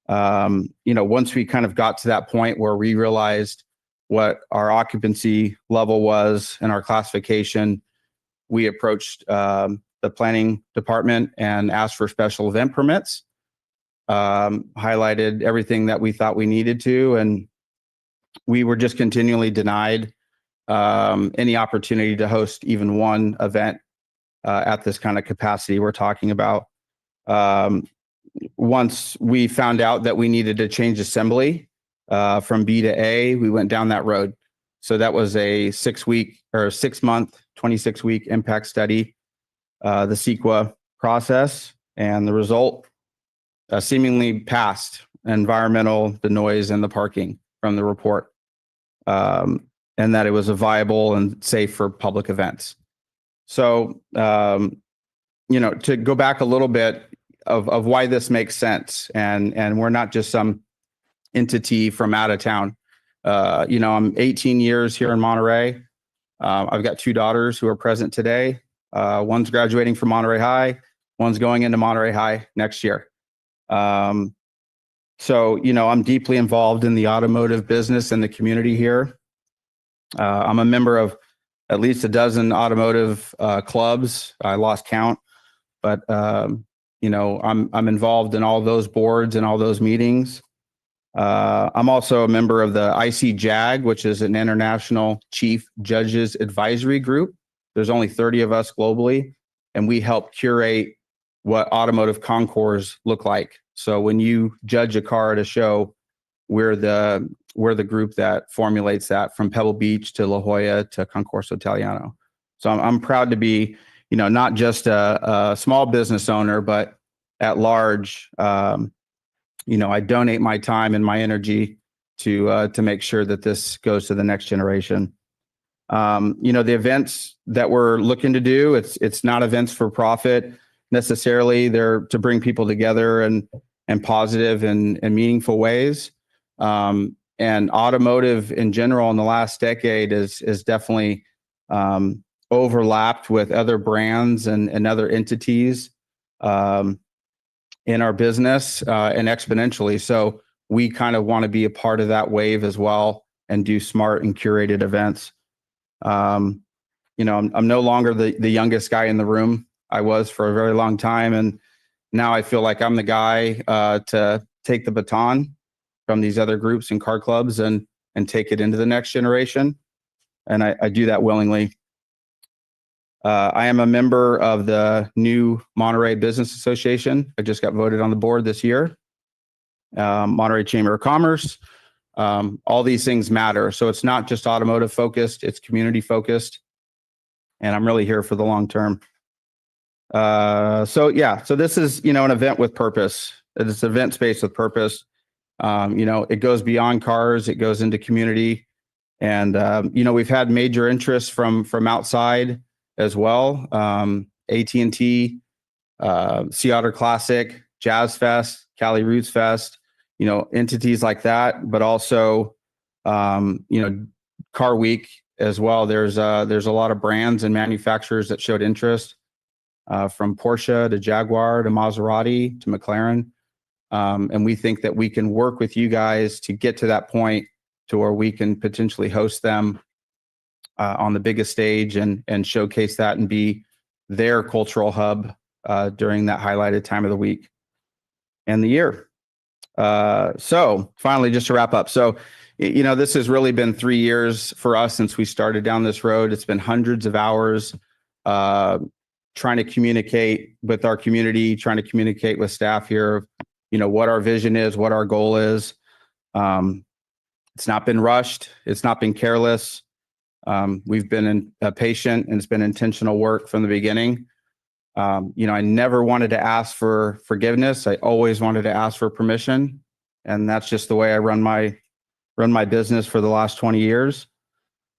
J: Once we kind of got to that point where we realized what our occupancy level was and our classification, we approached the planning department and asked for special event permits, highlighted everything that we thought we needed to, and we were just continually denied any opportunity to host even one event at this kind of capacity we're talking about. Once we found out that we needed to change assembly from B to A, we went down that road. So that was a 6 month, 26-week impact study, the CEQA process, and the result seemingly passed environmental, the noise, and the parking from the report, and that it was a viable and safe for public events. So, to go back a little bit of why this makes sense, and we're not just some entity from out of town. I'm 18 years here in Monterey. I've got 2 daughters who are present today. One's graduating from Monterey High. One's going into Monterey High next year. So, I'm deeply involved in the automotive business and the community here. I'm a member of at least a dozen automotive clubs. I lost count, but I'm involved in all those boards and all those meetings. I'm also a member of the ICJAG, which is an International Chief Judges Advisory Group. There's only 30 of us globally, and we help curate what automotive concours look like. So when you judge a car at a show, we're the group that formulates that, from Pebble Beach to La Jolla to Concorso Italiano. So I'm proud to be, not just a small business owner, but at large. I donate my time and my energy to make sure that this goes to the next generation. The events that we're looking to do, it's not events for profit necessarily. They're to bring people together and positive and meaningful ways. And automotive in general in the last decade is definitely overlapped with other brands and other entities in our business and exponentially. So we kind of want to be a part of that wave as well and do smart and curated events. I'm no longer the youngest guy in the room. I was for a very long time, and now I feel like I'm the guy to take the baton from these other groups and car clubs and take it into the next generation. And I do that willingly. I am a member of the new Monterey Business Association. I just got voted on the board this year. Monterey Chamber of Commerce. All these things matter. So it's not just automotive focused, it's community focused. And I'm really here for the long term. So this is, an event with purpose. It's an event space with purpose. It goes beyond cars, it goes into community. And, we've had major interest from outside as well. AT&T, Sea Otter Classic, Jazz Fest, Cali Roots Fest, entities like that, but also, Car Week as well. There's a lot of brands and manufacturers that showed interest, from Porsche to Jaguar to Maserati to McLaren. And we think that we can work with you guys to get to that point to where we can potentially host them on the biggest stage and showcase that and be their cultural hub during that highlighted time of the week and the year. So finally, just to wrap up. So, this has really been 3 years for us since we started down this road. It's been hundreds of hours trying to communicate with our community, trying to communicate with staff here, what our vision is, what our goal is. It's not been rushed. It's not been careless. We've been patient, and it's been intentional work from the beginning. I never wanted to ask for forgiveness. I always wanted to ask for permission. And that's just the way I run my business for the last 20 years.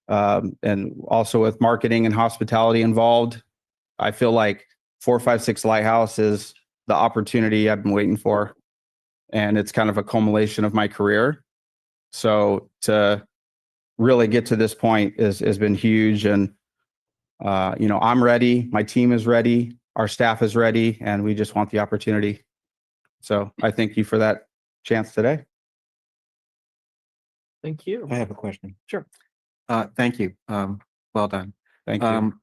J: And also with marketing and hospitality involved, I feel like 456 Lighthouse is the opportunity I've been waiting for. And it's kind of a culmination of my career. So to really get to this point has been huge. And, I'm ready. My team is ready. Our staff is ready, and we just want the opportunity. So I thank you for that chance today.
A: Thank you.
C: I have a question.
A: Sure.
C: Thank you. Well done.
J: Thank you.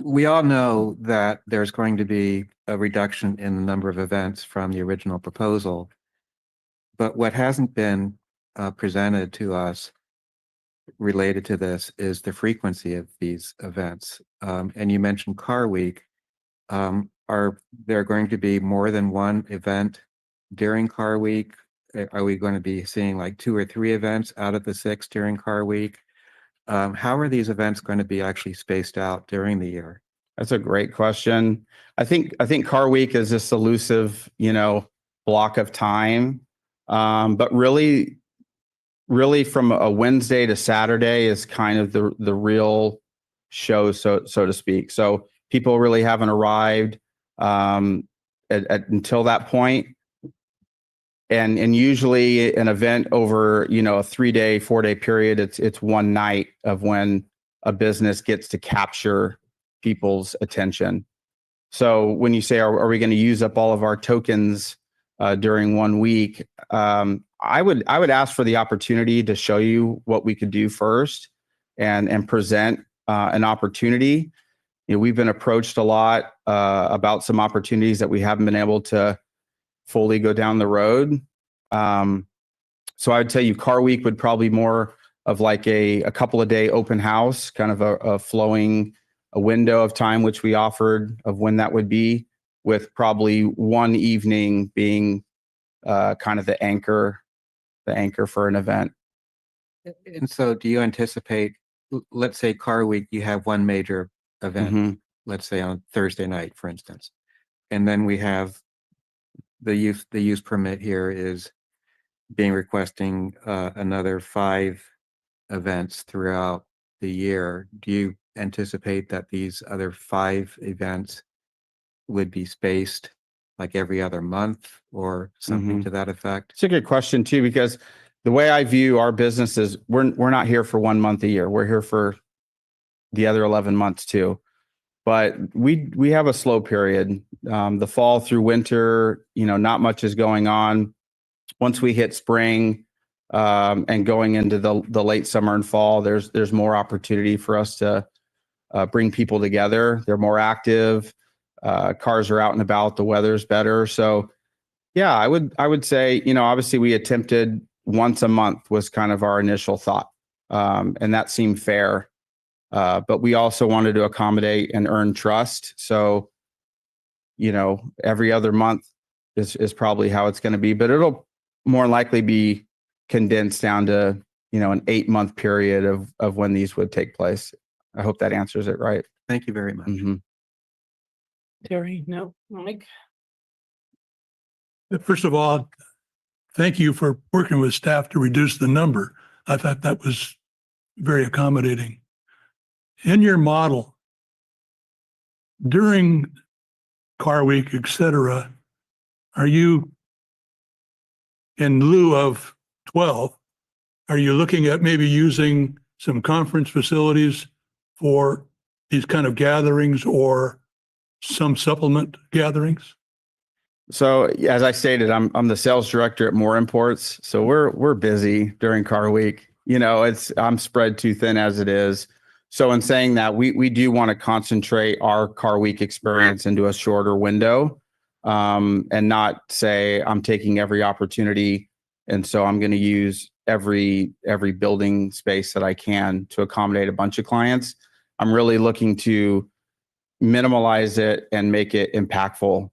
C: We all know that there's going to be a reduction in the number of events from the original proposal, but what hasn't been presented to us related to this is the frequency of these events. And you mentioned Car Week. Are there going to be more than one event during Car Week? Are we going to be seeing like 2 or 3 events out of the 6 during Car Week? How are these events going to be actually spaced out during the year?
J: That's a great question. I think Car Week is this elusive, block of time. But really from a Wednesday to Saturday is kind of the real show, so to speak. So people really haven't arrived until that point. And usually an event over, a 3-day, 4-day period, it's one night of when a business gets to capture people's attention. So when you say, are we going to use up all of our tokens during 1 week? I would ask for the opportunity to show you what we could do first and present an opportunity. We've been approached a lot about some opportunities that we haven't been able to fully go down the road. So I would tell you Car Week would probably more of like a couple of day open house, kind of a flowing a window of time, which we offered of when that would be, with probably one evening being kind of the anchor for an event.
C: And so do you anticipate let's say Car Week, you have one major event,
J: Mhm.
C: let's say on Thursday night, for instance. And then we have the use permit here is being requesting another 5 events throughout the year. Do you anticipate that these other 5 events would be spaced like every other month or something to that effect?
J: It's a good question too, because the way I view our business is we're not here for 1 month a year. We're here for the other 11 months too. But we have a slow period. The fall through winter, not much is going on. Once we hit spring and going into the late summer and fall, there's more opportunity for us to bring people together. They're more active. Cars are out and about. The weather's better. So yeah, I would say, obviously we attempted once a month was kind of our initial thought. And that seemed fair. But we also wanted to accommodate and earn trust. So, every other month is probably how it's going to be, but it'll more likely be condensed down to, an 8-month period of when these would take place. I hope that answers it right.
C: Thank you very much.
J: Mhm.
A: Terry, no, Mike?
H: First of all, thank you for working with staff to reduce the number. I thought that was very accommodating. In your model, during Car Week, et cetera, are you, in lieu of 12, are you looking at maybe using some conference facilities for these kind of gatherings or some supplement gatherings?
J: So as I stated, I'm the sales director at More Imports. So we're busy during Car Week. I'm spread too thin as it is. So in saying that, we do want to concentrate our Car Week experience into a shorter window, and not say I'm taking every opportunity, and so I'm going to use every building space that I can to accommodate a bunch of clients. I'm really looking to minimalize it and make it impactful,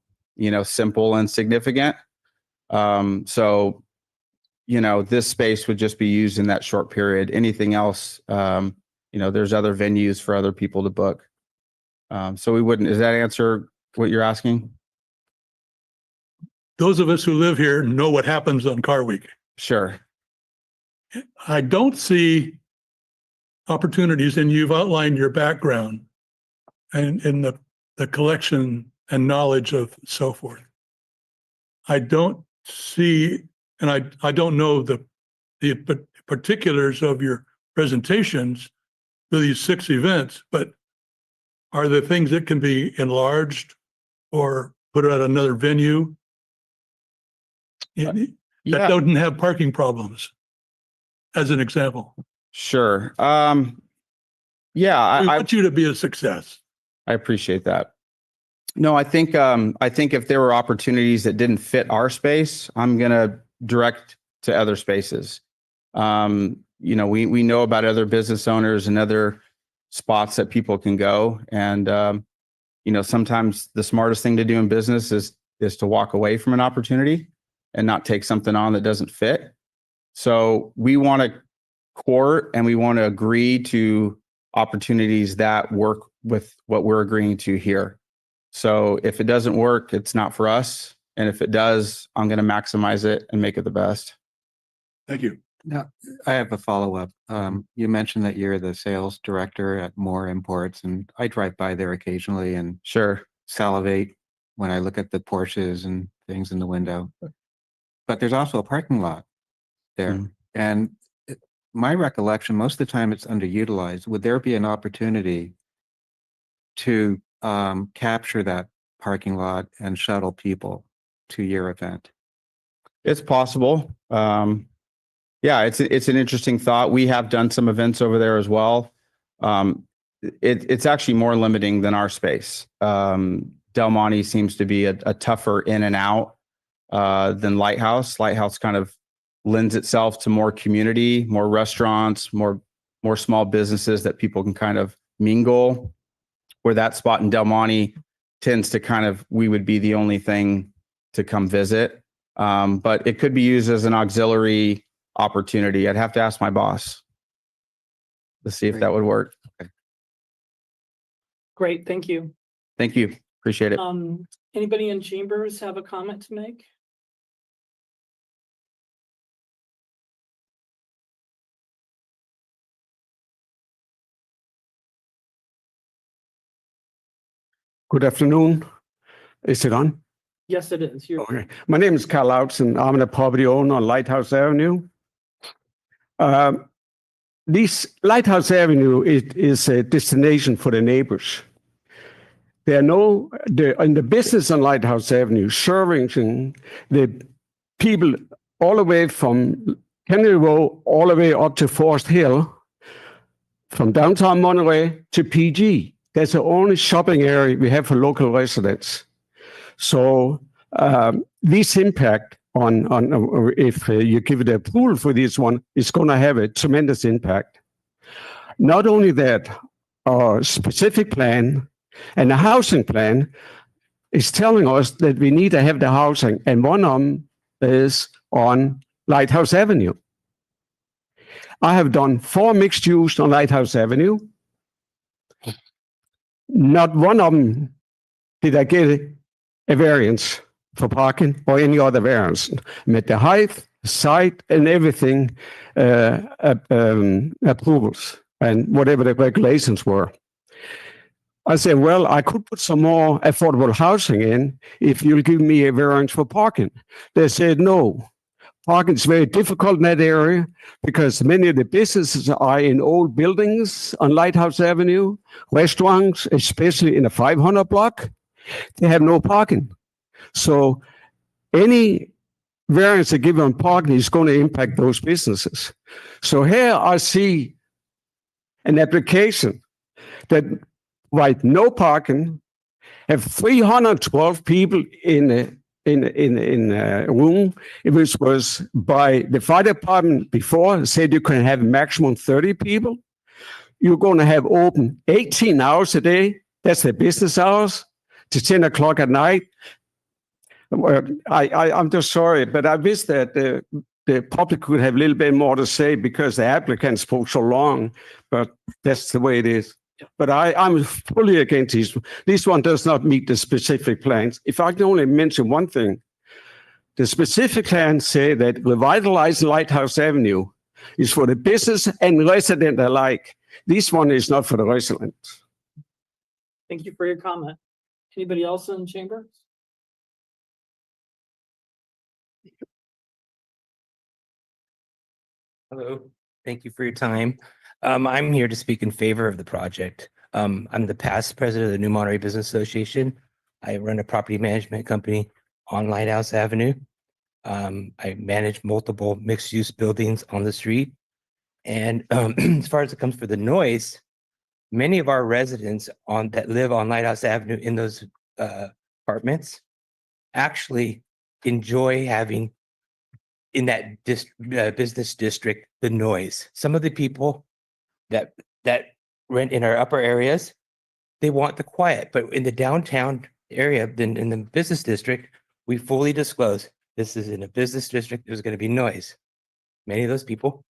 J: simple and significant. So, this space would just be used in that short period. Anything else, there's other venues for other people to book. So we wouldn't, does that answer what you're asking?
H: Those of us who live here know what happens on Car Week.
J: Sure.
H: I don't see opportunities, and you've outlined your background and in the collection and knowledge of so forth. I don't see, and I don't know the particulars of your presentations for these 6 events, but are there things that can be enlarged or put at another venue that
J: Yeah,
H: doesn't have parking problems, as an example?
J: sure. Yeah,
H: We
J: I
H: want you to be a success.
J: appreciate that. No, I think if there were opportunities that didn't fit our space, I'm gonna direct to other spaces. We know about other business owners and other spots that people can go, and sometimes the smartest thing to do in business is to walk away from an opportunity and not take something on that doesn't fit. So we want to court and we want to agree to opportunities that work with what we're agreeing to here. So if it doesn't work, it's not for us. And if it does, I'm going to maximize it and make it the best.
H: Thank you.
C: Now, I have a follow-up. You mentioned that you're the sales director at More Imports, and I drive by there occasionally and
J: Sure.
C: salivate when I look at the Porsches and things in the window. But there's also a parking lot there.
J: Mhm.
C: And my recollection, most of the time it's underutilized. Would there be an opportunity to capture that parking lot and shuttle people to your event?
J: It's possible. Yeah, it's an interesting thought. We have done some events over there as well. It's actually more limiting than our space. Del Monte seems to be a tougher in and out than Lighthouse. Lighthouse kind of lends itself to more community, more restaurants, more small businesses that people can kind of mingle. Where that spot in Del Monte tends to kind of, we would be the only thing to come visit. But it could be used as an auxiliary opportunity. I'd have to ask my boss. to see if that would work.
A: Great, thank you.
J: Thank you. Appreciate it.
A: Anybody in chambers have a comment to make?
K: Good afternoon. Is it on?
A: Yes, it is. You're
K: Okay. My name is Carl Lautsen. I'm the property owner on Lighthouse Avenue. This Lighthouse Avenue is a destination for the neighbors. There are in the business on Lighthouse Avenue, serving the people all the way from Kennedy Road, all the way up to Forest Hill, from downtown Monterey to PG. That's the only shopping area we have for local residents. So this impact on if you give it approval for this one, it's going to have a tremendous impact. Not only that, our specific plan and the housing plan is telling us that we need to have the housing, and one of them is on Lighthouse Avenue. I have done 4 mixed use on Lighthouse Avenue. Not one of them did I get a variance for parking or any other variance. Met the height, site, and everything approvals and whatever the regulations were. I said, well, I could put some more affordable housing in if you'll give me a variance for parking. They said no. Parking is very difficult in that area because many of the businesses are in old buildings on Lighthouse Avenue, restaurants, especially in the 500 block, they have no parking. So any variance they give on parking is going to impact those businesses. So here I see an application that provide no parking, have 312 people in a room, which was by the fire department before, said you can have maximum 30 people. You're going to have open 18 hours a day. That's the business hours to 10 o'clock at night. I'm just sorry, but I wish that the public could have a little bit more to say because the applicant spoke so long, but that's the way it is. But I'm fully against this. This one does not meet the specific plans. If I can only mention one thing, the specific plans say that revitalizing Lighthouse Avenue is for the business and resident alike. This one is not for the residents.
A: Thank you for your comment. Anybody else in chambers?
L: Hello, thank you for your time. I'm here to speak in favor of the project. I'm the past president of the New Monterey Business Association. I run a property management company on Lighthouse Avenue. I manage multiple mixed-use buildings on the street. And as far as it comes for the noise, many of our residents that live on Lighthouse Avenue in those apartments actually enjoy having in that business district the noise. Some of the people that rent in our upper areas, they want the quiet, but in the downtown area, in the business district, we fully disclose this is in a business district, there's going to be noise. Many of those people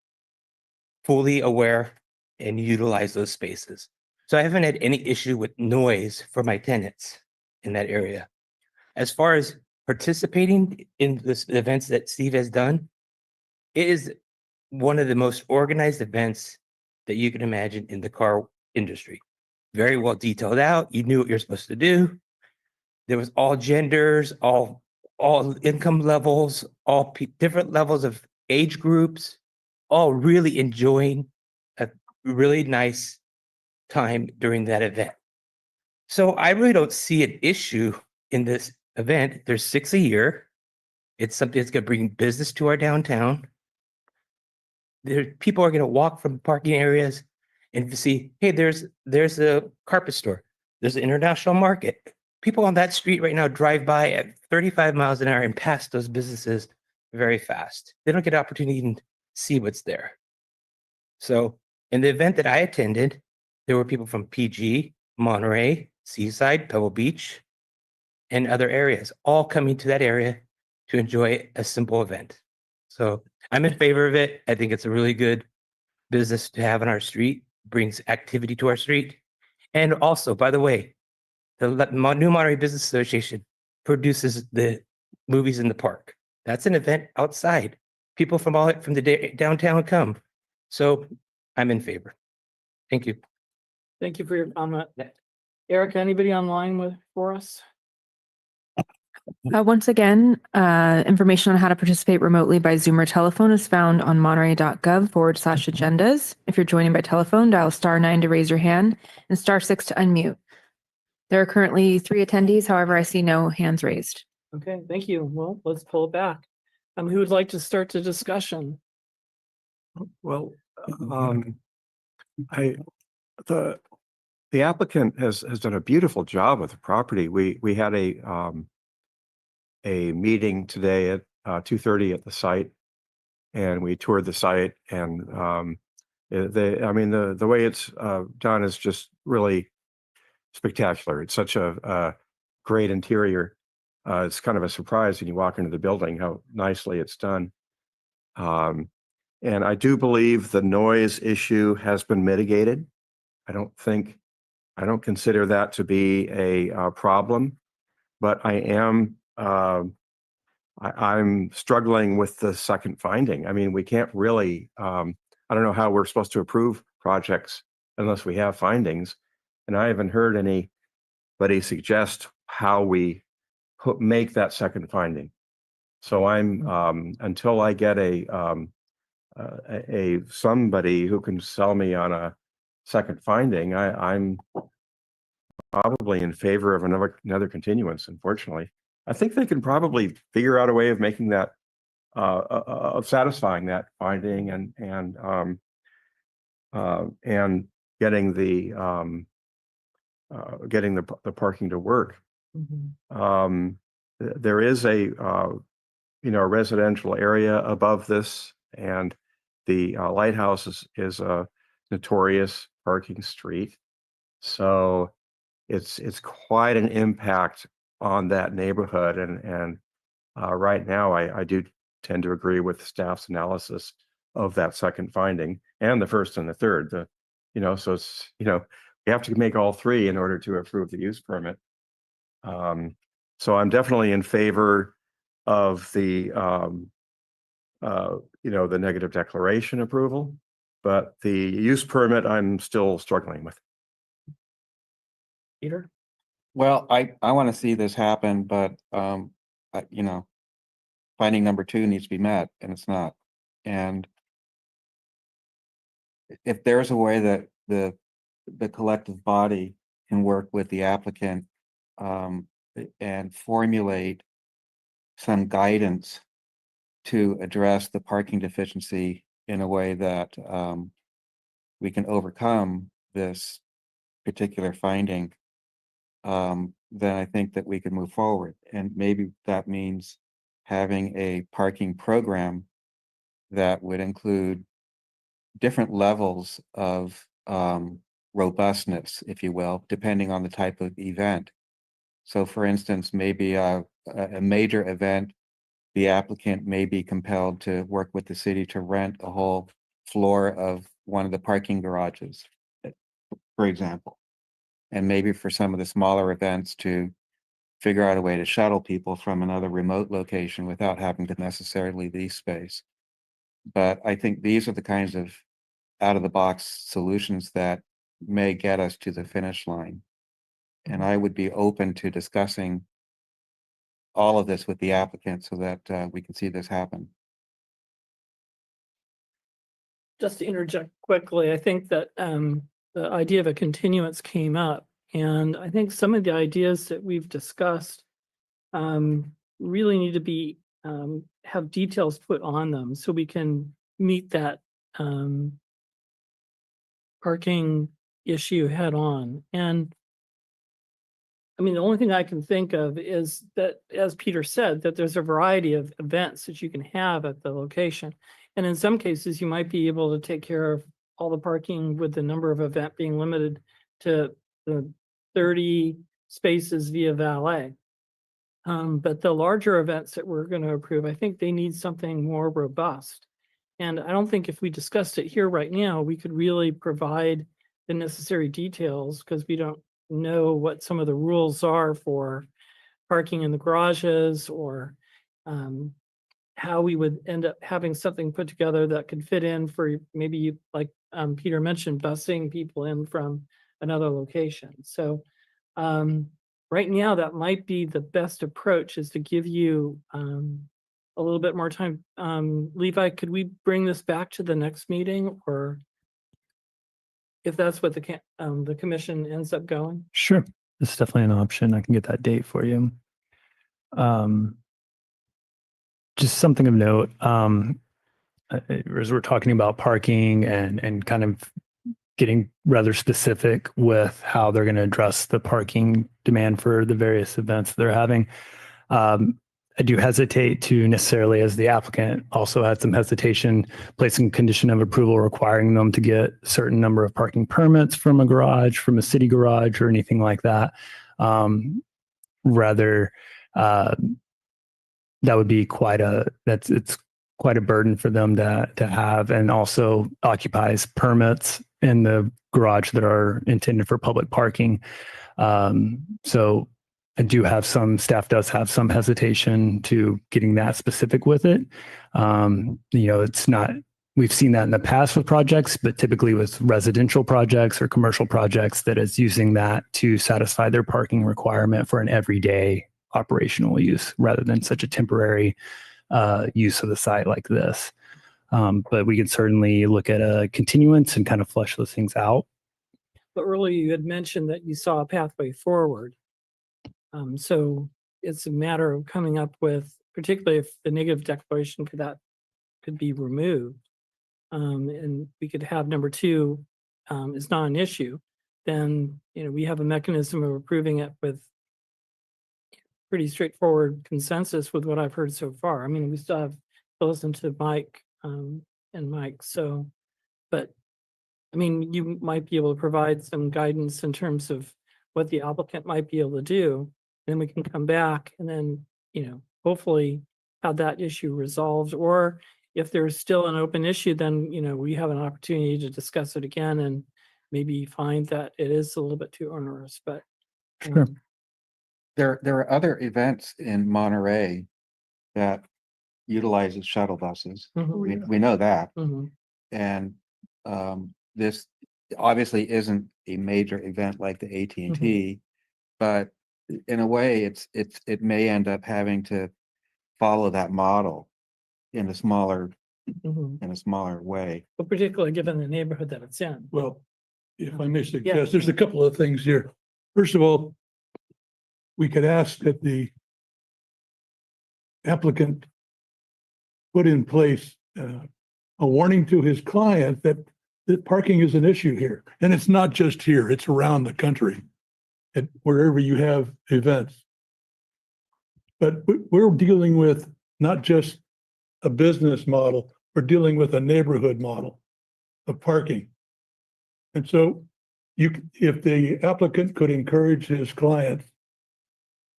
L: fully aware and utilize those spaces. So I haven't had any issue with noise for my tenants in that area. As far as participating in the events that Steve has done, it is one of the most organized events that you can imagine in the car industry. Very well detailed out. You knew what you're supposed to do. There was all genders, all income levels, all different levels of age groups, all really enjoying a really nice time during that event. So I really don't see an issue in this event. There's 6 a year. It's something that's going to bring business to our downtown. People are going to walk from parking areas and see, hey, there's a carpet store. There's an international market. People on that street right now drive by at 35 miles an hour and pass those businesses very fast. They don't get an opportunity to even see what's there. So in the event that I attended, there were people from PG, Monterey, Seaside, Pebble Beach, and other areas, all coming to that area to enjoy a simple event. So I'm in favor of it. I think it's a really good business to have on our street. brings activity to our street. And also, by the way, the New Monterey Business Association produces the movies in the park. That's an event outside. People from the downtown come. So I'm in favor. Thank you.
A: Thank you for your comment. Erica, anybody online for us?
B: Once again, information on how to participate remotely by Zoom or telephone is found on monterey.gov/agendas. If you're joining by telephone, dial *9 to raise your hand and *6 to unmute. There are currently 3 attendees. However, I see no hands raised.
A: Okay, thank you. Well, let's pull it back. Who would like to start the discussion?
G: Well, the applicant has done a beautiful job with the property. We had a meeting today at 2:30 at the site, and we toured the site, and the way it's done is just really spectacular. It's such a great interior. It's kind of a surprise when you walk into the building how nicely it's done. And I do believe the noise issue has been mitigated. I don't consider that to be a problem, but I'm struggling with the second finding. I mean, we can't really, I don't know how we're supposed to approve projects unless we have findings. And I haven't heard anybody suggest how we make that second finding. So I'm, until I get somebody who can sell me on a second finding, I'm probably in favor of another continuance, unfortunately. I think they can probably figure out a way of making that of satisfying that finding and getting the parking to work. There is a residential area above this, and the lighthouse is a notorious parking street. So it's quite an impact on that neighborhood. And right now, I do tend to agree with staff's analysis of that second finding and the first and the third. So it's, you have to make all 3 in order to approve the use permit. So I'm definitely in favor of the the negative declaration approval, but the use permit I'm still struggling with.
A: Peter?
C: Well, I want to see this happen, but finding number 2 needs to be met, and it's not. And if there's a way that the collective body can work with the applicant and formulate some guidance to address the parking deficiency in a way that we can overcome this particular finding, then I think that we can move forward. And maybe that means having a parking program that would include different levels of robustness, if you will, depending on the type of event. So for instance, maybe a major event, the applicant may be compelled to work with the city to rent a whole floor of one of the parking garages, for example. And maybe for some of the smaller events to figure out a way to shuttle people from another remote location without having to necessarily lease space. But I think these are the kinds of out-of-the-box solutions that may get us to the finish line. And I would be open to discussing all of this with the applicant so that we can see this happen.
A: Just to interject quickly, I think that the idea of a continuance came up, and I think some of the ideas that we've discussed really need to be have details put on them so we can meet that parking issue head on. And I mean, the only thing I can think of is that, as Peter said, that there's a variety of events that you can have at the location. And in some cases, you might be able to take care of all the parking with the number of event being limited to the 30 spaces via valet. But the larger events that we're going to approve, I think they need something more robust. And I don't think if we discussed it here right now, we could really provide the necessary details because we don't know what some of the rules are for parking in the garages or how we would end up having something put together that could fit in for maybe like Peter mentioned, busing people in from another location. So right now, that might be the best approach is to give you a little bit more time. Levi, could we bring this back to the next meeting or if that's what the commission ends up going?
F: Sure. It's definitely an option. I can get that date for you. Just something of note, as we're talking about parking and kind of getting rather specific with how they're going to address the parking demand for the various events they're having. I do hesitate to necessarily, as the applicant, also had some hesitation placing condition of approval requiring them to get a certain number of parking permits from a garage, from a city garage, or anything like that. Rather, that would be it's quite a burden for them to have, and also occupies permits in the garage that are intended for public parking. So I do have staff does have some hesitation to getting that specific with it. It's not, we've seen that in the past with projects, but typically with residential projects or commercial projects that is using that to satisfy their parking requirement for an everyday operational use rather than such a temporary use of the site like this. But we can certainly look at a continuance and kind of flesh those things out.
A: But earlier you had mentioned that you saw a pathway forward. So it's a matter of coming up with, particularly if the negative declaration could be removed, and we could have number 2 is not an issue, then we have a mechanism of approving it with pretty straightforward consensus with what I've heard so far. I mean, we still have to listen to Mike and Mike. So, but I mean, you might be able to provide some guidance in terms of what the applicant might be able to do. Then we can come back and then, hopefully have that issue resolved. Or if there's still an open issue, then, we have an opportunity to discuss it again and maybe find that it is a little bit too onerous, but.
F: Sure.
C: There are other events in Monterey that utilizes shuttle buses.
A: Mhm.
C: We know that.
A: Mhm.
C: And this obviously isn't a major event like the AT&T, but in a way it may end up having to follow that model in a smaller way.
A: But particularly given the neighborhood that it's in.
H: Well, if I may suggest, there's a couple of things here. First of all, we could ask that the applicant put in place a warning to his client that parking is an issue here. And it's not just here, it's around the country and wherever you have events. But we're dealing with not just a business model, we're dealing with a neighborhood model of parking. And so if the applicant could encourage his client,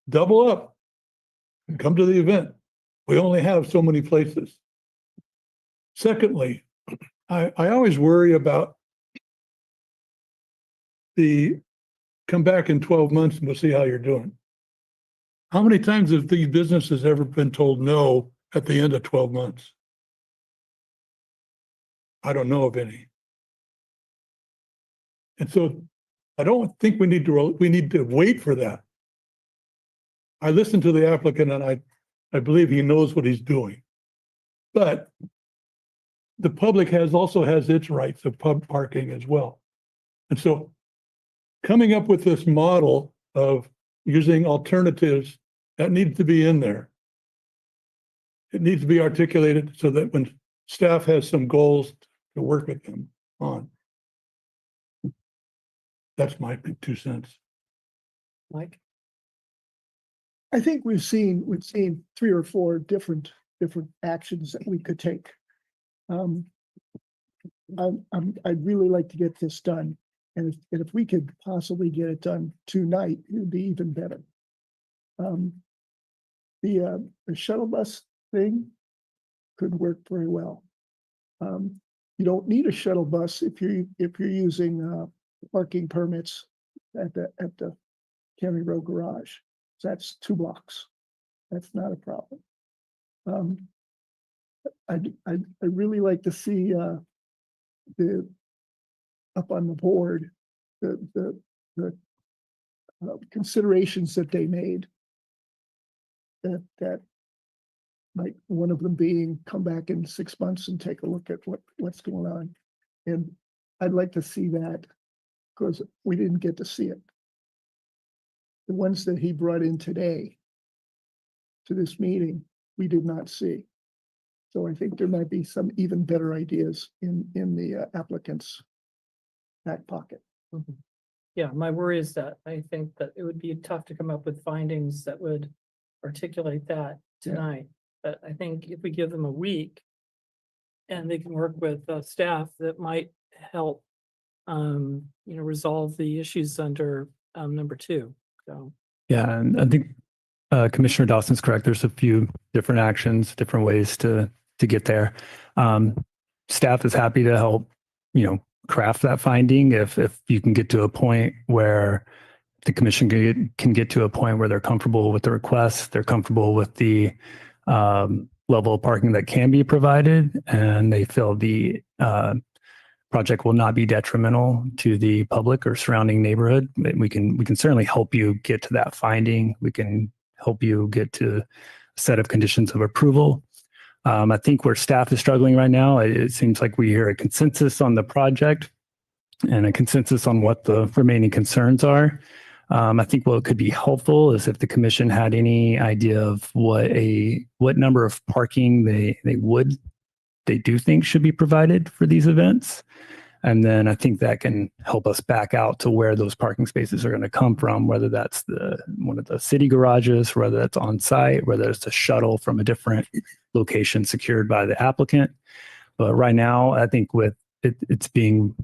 H: double up and come to the event. We only have so many places. Secondly, I always worry about come back in 12 months and we'll see how you're doing. How many times have these businesses ever been told no at the end of 12 months? I don't know of any. And so I don't think we need to wait for that. I listened to the applicant and I believe he knows what he's doing. But the public also has its rights of pub parking as well. And so coming up with this model of using alternatives, that needs to be in there. It needs to be articulated so that when staff has some goals to work with them on. That's my 2 cents.
A: Mike?
M: I think we've seen 3 or 4 different actions that we could take. I'd really like to get this done, and if we could possibly get it done tonight, it would be even better. The shuttle bus thing could work very well. You don't need a shuttle bus if you're using parking permits at the County Road Garage. That's 2 blocks. That's not a problem. I really like to see the up on the board the considerations that they made. That like one of them being come back in 6 months and take a look at what's going on. And I'd like to see that because we didn't get to see it. The ones that he brought in today to this meeting, we did not see. So I think there might be some even better ideas in the applicant's back pocket.
A: Mhm. Yeah, my worry is that I think that it would be tough to come up with findings that would articulate that
M: Yeah.
A: tonight. But I think if we give them a week and they can work with staff, that might help, resolve the issues under number 2. So,
F: Yeah, and I think Commissioner Dawson's correct. There's a few different actions, different ways to get there. Staff is happy to help, craft that finding if you can get to a point where the commission can get to a point where they're comfortable with the request, they're comfortable with the level of parking that can be provided, and they feel the project will not be detrimental to the public or surrounding neighborhood. We can certainly help you get to that finding. We can help you get to a set of conditions of approval. I think where staff is struggling right now, it seems like we hear a consensus on the project and a consensus on what the remaining concerns are. I think what could be helpful is if the commission had any idea of what number of parking they do think should be provided for these events. And then I think that can help us back out to where those parking spaces are going to come from, whether that's one of the city garages, whether that's on site, whether it's a shuttle from a different location secured by the applicant. But right now, I think with it's being,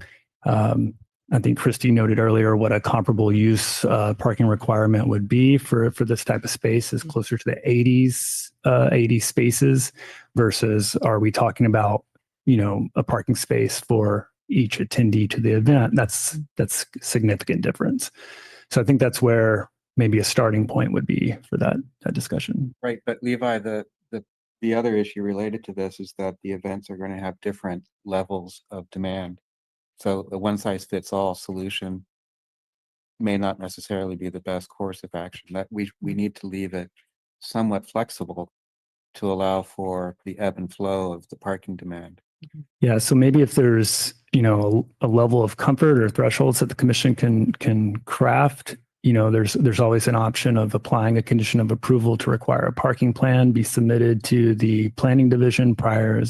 F: I think Christy noted earlier what a comparable use parking requirement would be for this type of space is closer to the 80 spaces versus are we talking about, a parking space for each attendee to the event? That's significant difference. So I think that's where maybe a starting point would be for that discussion.
C: Right, but Levi, the other issue related to this is that the events are going to have different levels of demand. So the one size fits all solution may not necessarily be the best course of action. That we need to leave it somewhat flexible to allow for the ebb and flow of the parking demand.
F: Yeah, so maybe if there's, a level of comfort or thresholds that the commission can craft, there's always an option of applying a condition of approval to require a parking plan be submitted to the planning division prior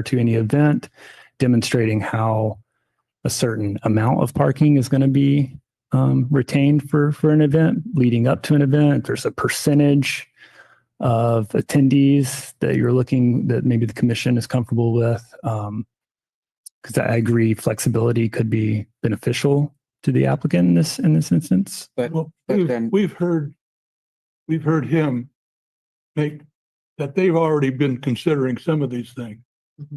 F: to any event, demonstrating how a certain amount of parking is going to be retained for an event leading up to an event. There's a percentage of attendees that maybe the commission is comfortable with. Because I agree, flexibility could be beneficial to the applicant in this instance.
C: But then
H: we've heard him make that they've already been considering some of these things.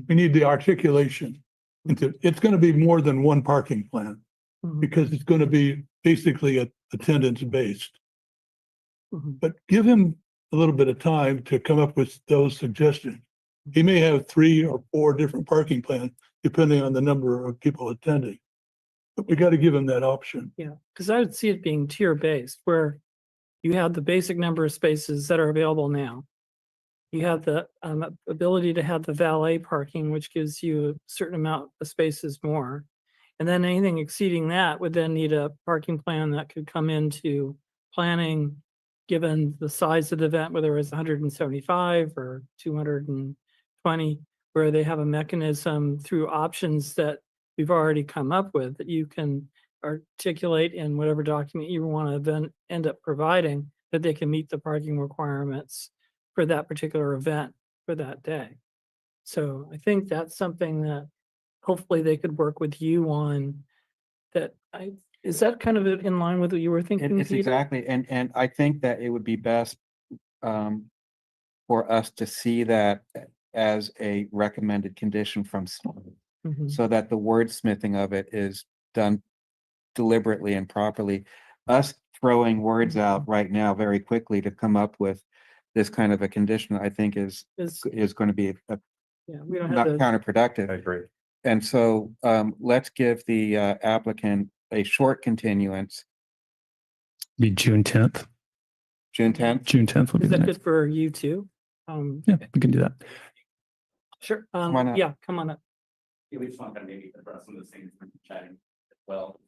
H: We need the articulation. It's going to be more than one parking plan because it's going to be basically attendance based. But give him a little bit of time to come up with those suggestions. He may have 3 or 4 different parking plans depending on the number of people attending. But we got to give him that option.
A: yeah, because I would see it being tier-based, where you have the basic number of spaces that are available now. You have the ability to have the valet parking, which gives you a certain amount of spaces more. And then anything exceeding that would then need a parking plan that could come into planning, given the size of the event, whether it's 175 or 220, where they have a mechanism through options that we've already come up with that you can articulate in whatever document you want to then end up providing, that they can meet the parking requirements for that particular event for that day. So I think that's something that hopefully they could work with you on. Is that kind of in line with what you were thinking?
C: it's
A: Peter?
C: exactly, and I think that it would be best for us to see that as a recommended condition from staff,
A: Mhm.
C: so that the wordsmithing of it is done deliberately and properly. Us throwing words out right now very quickly to come up with this kind of a condition, I think is going to be
A: Yeah, we don't have
C: not
A: the,
C: counterproductive.
G: I agree.
C: And so let's give the applicant a short continuance,
F: Be June 10th.
C: June 10th.
F: June 10th will be
A: is
F: the
A: that
F: next.
A: good for you too?
F: Yeah, we can do that.
A: Sure.
C: Why not?
A: Yeah, come on up.
I: Yeah, we just want to maybe address some of the things we're chatting as well.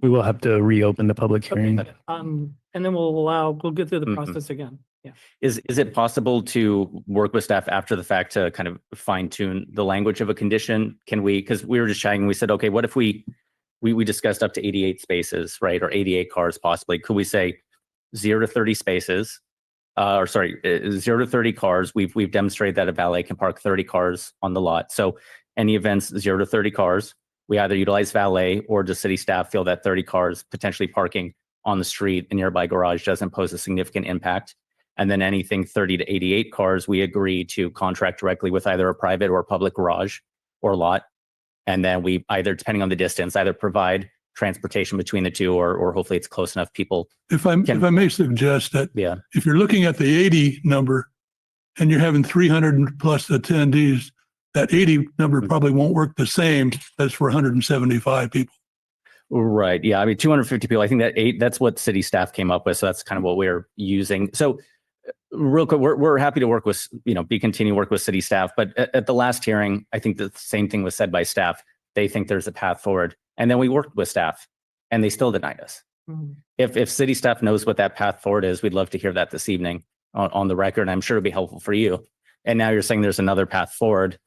F: We will have to reopen the public
A: Okay.
F: hearing.
A: And then we'll get through the
I: Mhm.
A: process again. Yeah.
I: Is it possible to work with staff after the fact to kind of fine tune the language of a condition? Can we, because we were just chatting, we said, okay, what if we discussed up to 88 spaces, right? Or 88 cars possibly. Could we say 0 to 30 spaces? 0 to 30 cars. We've demonstrated that a valet can park 30 cars on the lot. So any events 0 to 30 cars, we either utilize valet, or does city staff feel that 30 cars potentially parking on the street and nearby garage doesn't pose a significant impact? And then anything 30 to 88 cars, we agree to contract directly with either a private or public garage or lot. And then we either, depending on the distance, either provide transportation between the two, or hopefully it's close enough people.
H: If I may suggest that,
I: Yeah.
H: if you're looking at the 80 number and you're having 300 plus attendees, that 80 number probably won't work the same as for 175 people.
I: Right. Yeah. I mean, 250 people. I think that's what city staff came up with. So that's kind of what we're using. So real quick, we're happy to work with, continue work with city staff. But at the last hearing, I think the same thing was said by staff. They think there's a path forward. And then we worked with staff and they still denied us.
A: Mhm.
I: If city staff knows what that path forward is, we'd love to hear that this evening on the record. And I'm sure it'd be helpful for you. And now you're saying there's another path forward,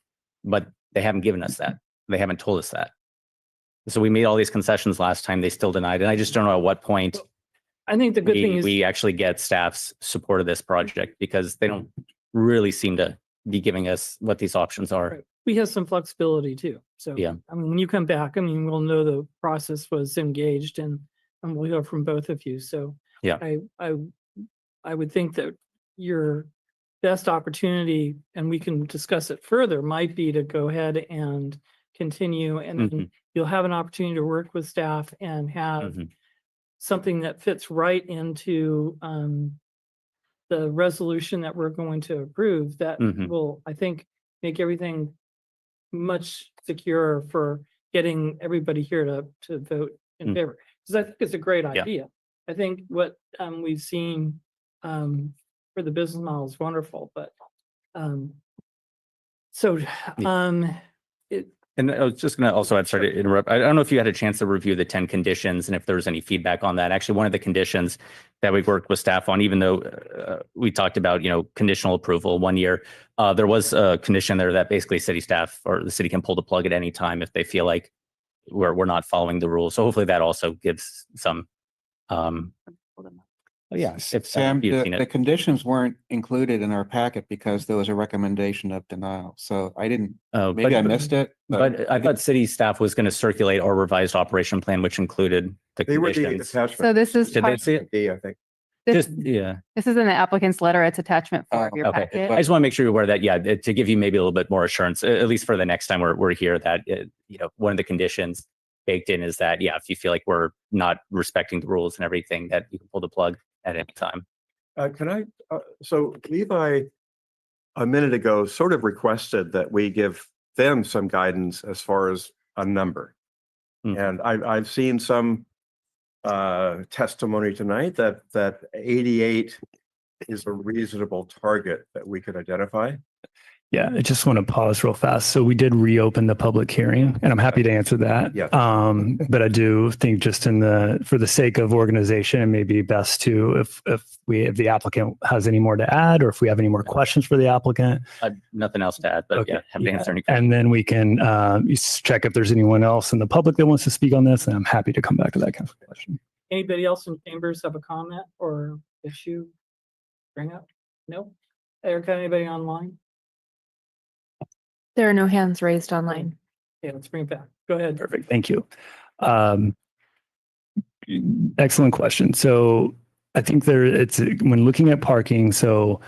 I: but they haven't given us that. They haven't told us that. So we made all these concessions last time. They still denied. And I just don't know at what point
A: I think the good thing is
I: we actually get staff's support of this project, because they don't really seem to be giving us what these options are.
A: Right. We have some flexibility too. So,
I: Yeah.
A: I mean, when you come back, I mean, we'll know the process was engaged and we'll hear from both of you. So
I: Yeah.
A: I would think that your best opportunity, and we can discuss it further, might be to go ahead and continue, and then you'll have an opportunity to work with staff and have something that fits right into the resolution that we're going to approve that will, I think, make everything much secure for getting everybody here to vote in favor. Because I think it's a great idea. I think what we've seen for the business model is wonderful, but
I: And I was just going to also, I'm sorry to interrupt. I don't know if you had a chance to review the 10 conditions and if there was any feedback on that. Actually, one of the conditions that we've worked with staff on, even though we talked about, conditional approval 1 year, there was a condition there that basically city staff or the city can pull the plug at any time if they feel like we're not following the rules. So hopefully that also gives some, yeah. If
C: Sam,
I: you've seen
C: the
I: it.
C: conditions weren't included in our packet because there was a recommendation of denial. So I didn't, maybe I missed it.
I: But I thought city staff was going to circulate our revised operation plan, which included the
G: They were the
I: conditions.
G: attachment.
E: So this is,
I: Did they see it?
G: D, I think.
E: this,
I: Yeah.
E: this is in the applicant's letter. It's attachment 4 of your
I: Okay.
E: packet.
I: I just want to make sure you're aware that, to give you maybe a little bit more assurance, at least for the next time we're here, that, one of the conditions baked in is that, if you feel like we're not respecting the rules and everything, that you can pull the plug at any time.
G: So Levi, a minute ago, sort of requested that we give them some guidance as far as a number. And I've seen some testimony tonight that 88 is a reasonable target that we could identify.
F: Yeah, I just want to pause real fast. So we did reopen the public hearing, and I'm happy to answer that.
G: Yes.
F: But I do think just for the sake of organization, it may be best to, if the applicant has any more to add, or if we have any more questions for the applicant.
I: Nothing else to add, but
F: Okay.
I: happy to answer any questions.
F: And then we can check if there's anyone else in the public that wants to speak on this, and I'm happy to come back to that kind of question.
A: anybody else in chambers have a comment or issue? Bring up? No? Erica, anybody online?
B: There are no hands raised online.
A: Yeah, let's bring it back. Go ahead.
F: Perfect. Thank you. Excellent question. So I think when looking at parking, so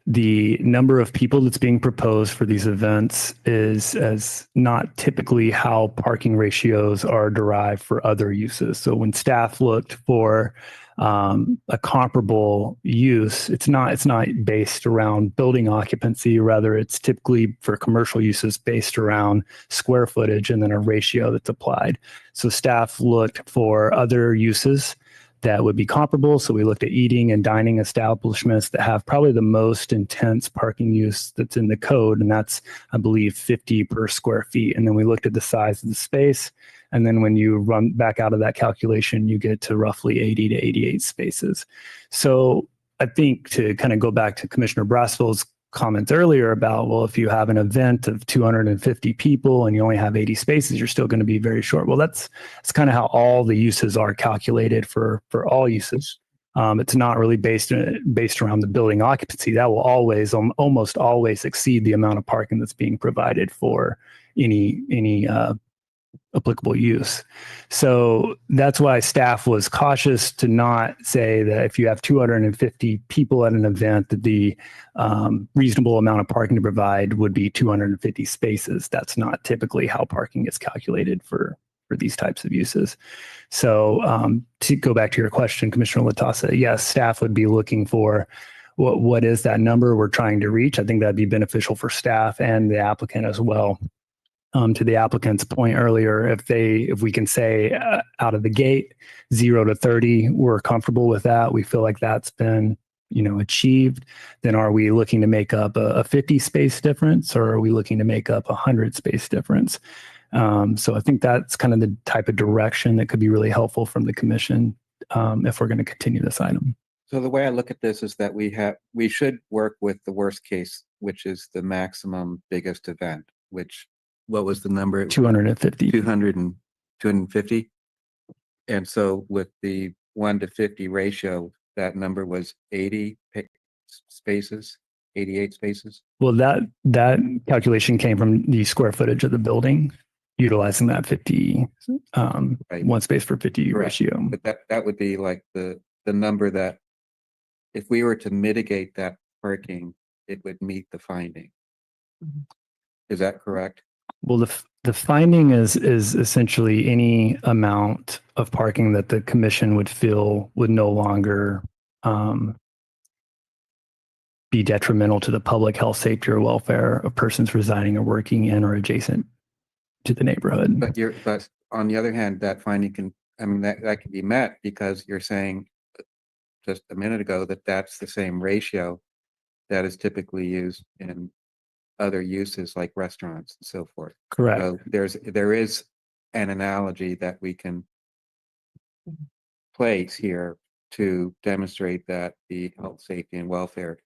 F: the number of people that's being proposed for these events is as not typically how parking ratios are derived for other uses. So when staff looked for a comparable use, it's not based around building occupancy. Rather, it's typically for commercial uses based around square footage and then a ratio that's applied. So staff looked for other uses that would be comparable. So we looked at eating and dining establishments that have probably the most intense parking use that's in the code. And that's, I believe, 50 per square feet. And then we looked at the size of the space. And then when you run back out of that calculation, you get to roughly 80 to 88 spaces. So I think to kind of go back to Commissioner Brasfield's comments earlier about, well, if you have an event of 250 people and you only have 80 spaces, you're still going to be very short. Well, that's kind of how all the uses are calculated for all uses. It's not really based around the building occupancy. That will always, almost always exceed the amount of parking that's being provided for any applicable use. So that's why staff was cautious to not say that if you have 250 people at an event, that the reasonable amount of parking to provide would be 250 spaces. That's not typically how parking is calculated for these types of uses. So to go back to your question, Commissioner Latassa, yes, staff would be looking for what is that number we're trying to reach. I think that'd be beneficial for staff and the applicant as well. To the applicant's point earlier, if we can say out of the gate 0 to 30, we're comfortable with that. We feel like that's been achieved. Then are we looking to make up a 50 space difference, or are we looking to make up a 100 space difference? So I think that's kind of the type of direction that could be really helpful from the commission if we're going to continue this item.
C: So the way I look at this is that we should work with the worst case, which is the maximum biggest event, which what was the number?
F: 250.
C: 250. And so with the 1 to 50 ratio, that number was 80 spaces, 88 spaces.
F: Well, that calculation came from the square footage of the building, utilizing that 50
C: Right.
F: 1 space per 50
C: Correct.
F: ratio.
C: But that would be like the number that if we were to mitigate that parking, it would meet the finding. Is that correct?
F: Well, the finding is essentially any amount of parking that the commission would feel would no longer be detrimental to the public health, safety, or welfare of persons residing or working in or adjacent to the neighborhood.
C: But on the other hand, that finding that can be met because you're saying just a minute ago that that's the same ratio that is typically used in other uses like restaurants and so forth.
F: Correct.
C: So there is an analogy that we can place here to demonstrate that the health, safety, and welfare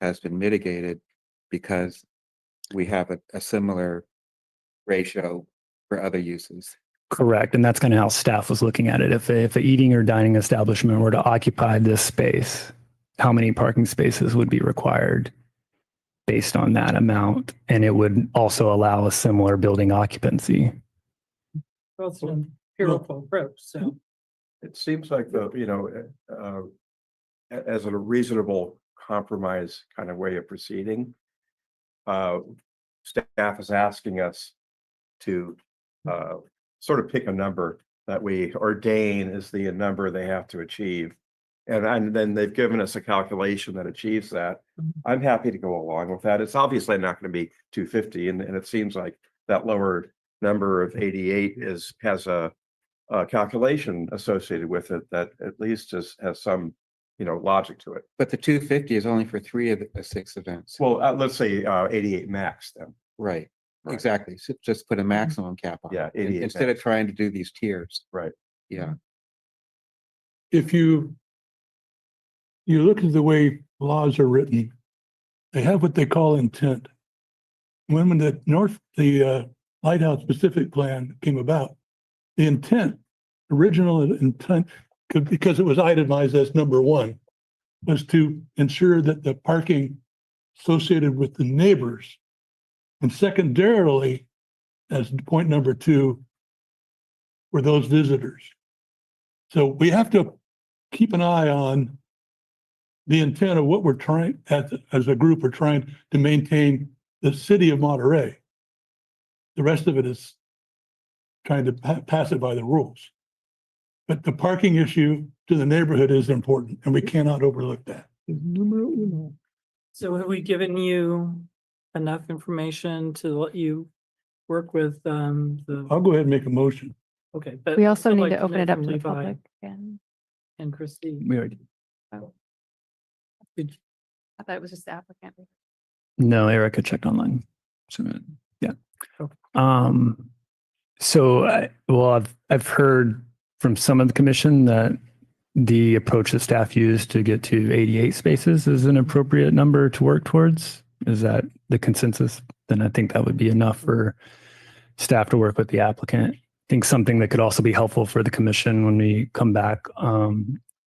C: has been mitigated because we have a similar ratio for other uses.
F: Correct. And that's kind of how staff was looking at it. If an eating or dining establishment were to occupy this space, how many parking spaces would be required based on that amount? And it would also allow a similar building occupancy.
A: Well, it's an empirical approach, so.
G: It seems like as a reasonable compromise kind of way of proceeding, staff is asking us to sort of pick a number that we ordain as the number they have to achieve. And then they've given us a calculation that achieves that. I'm happy to go along with that. It's obviously not going to be 250, and it seems like that lower number of 88 has a calculation associated with it that at least has some logic to it.
C: But the 250 is only for 3 of the 6 events.
G: Well, let's say 88 max then.
C: Right.
G: Right.
C: Exactly. So just put a maximum cap on
G: Yeah,
C: it
G: 88
C: instead of trying to do these tiers.
G: Right.
C: Yeah.
H: If you look at the way laws are written, they have what they call intent. When the Lighthouse Pacific Plan came about, the original intent, because it was itemized as number 1, was to ensure that the parking associated with the neighbors, and secondarily, as point number 2, were those visitors. So we have to keep an eye on the intent of what we're trying, as a group, we're trying to maintain the city of Monterey. The rest of it is trying to pass it by the rules. But the parking issue to the neighborhood is important, and we cannot overlook that.
M: Numero uno.
A: So have we given you enough information to let you work with the,
H: I'll go ahead and make a motion.
A: okay, but.
B: We also
A: I'd
B: need
A: like
B: to open
A: know
B: it up
A: from
B: to the
A: Levi
B: public again.
A: And Christie.
F: We already,
A: Did-
E: I thought it was just the applicant.
F: no, Erica checked online. So, yeah.
A: Okay.
F: I've heard from some of the commission that the approach that staff used to get to 88 spaces is an appropriate number to work towards. Is that the consensus? Then I think that would be enough for staff to work with the applicant. I think something that could also be helpful for the commission when we come back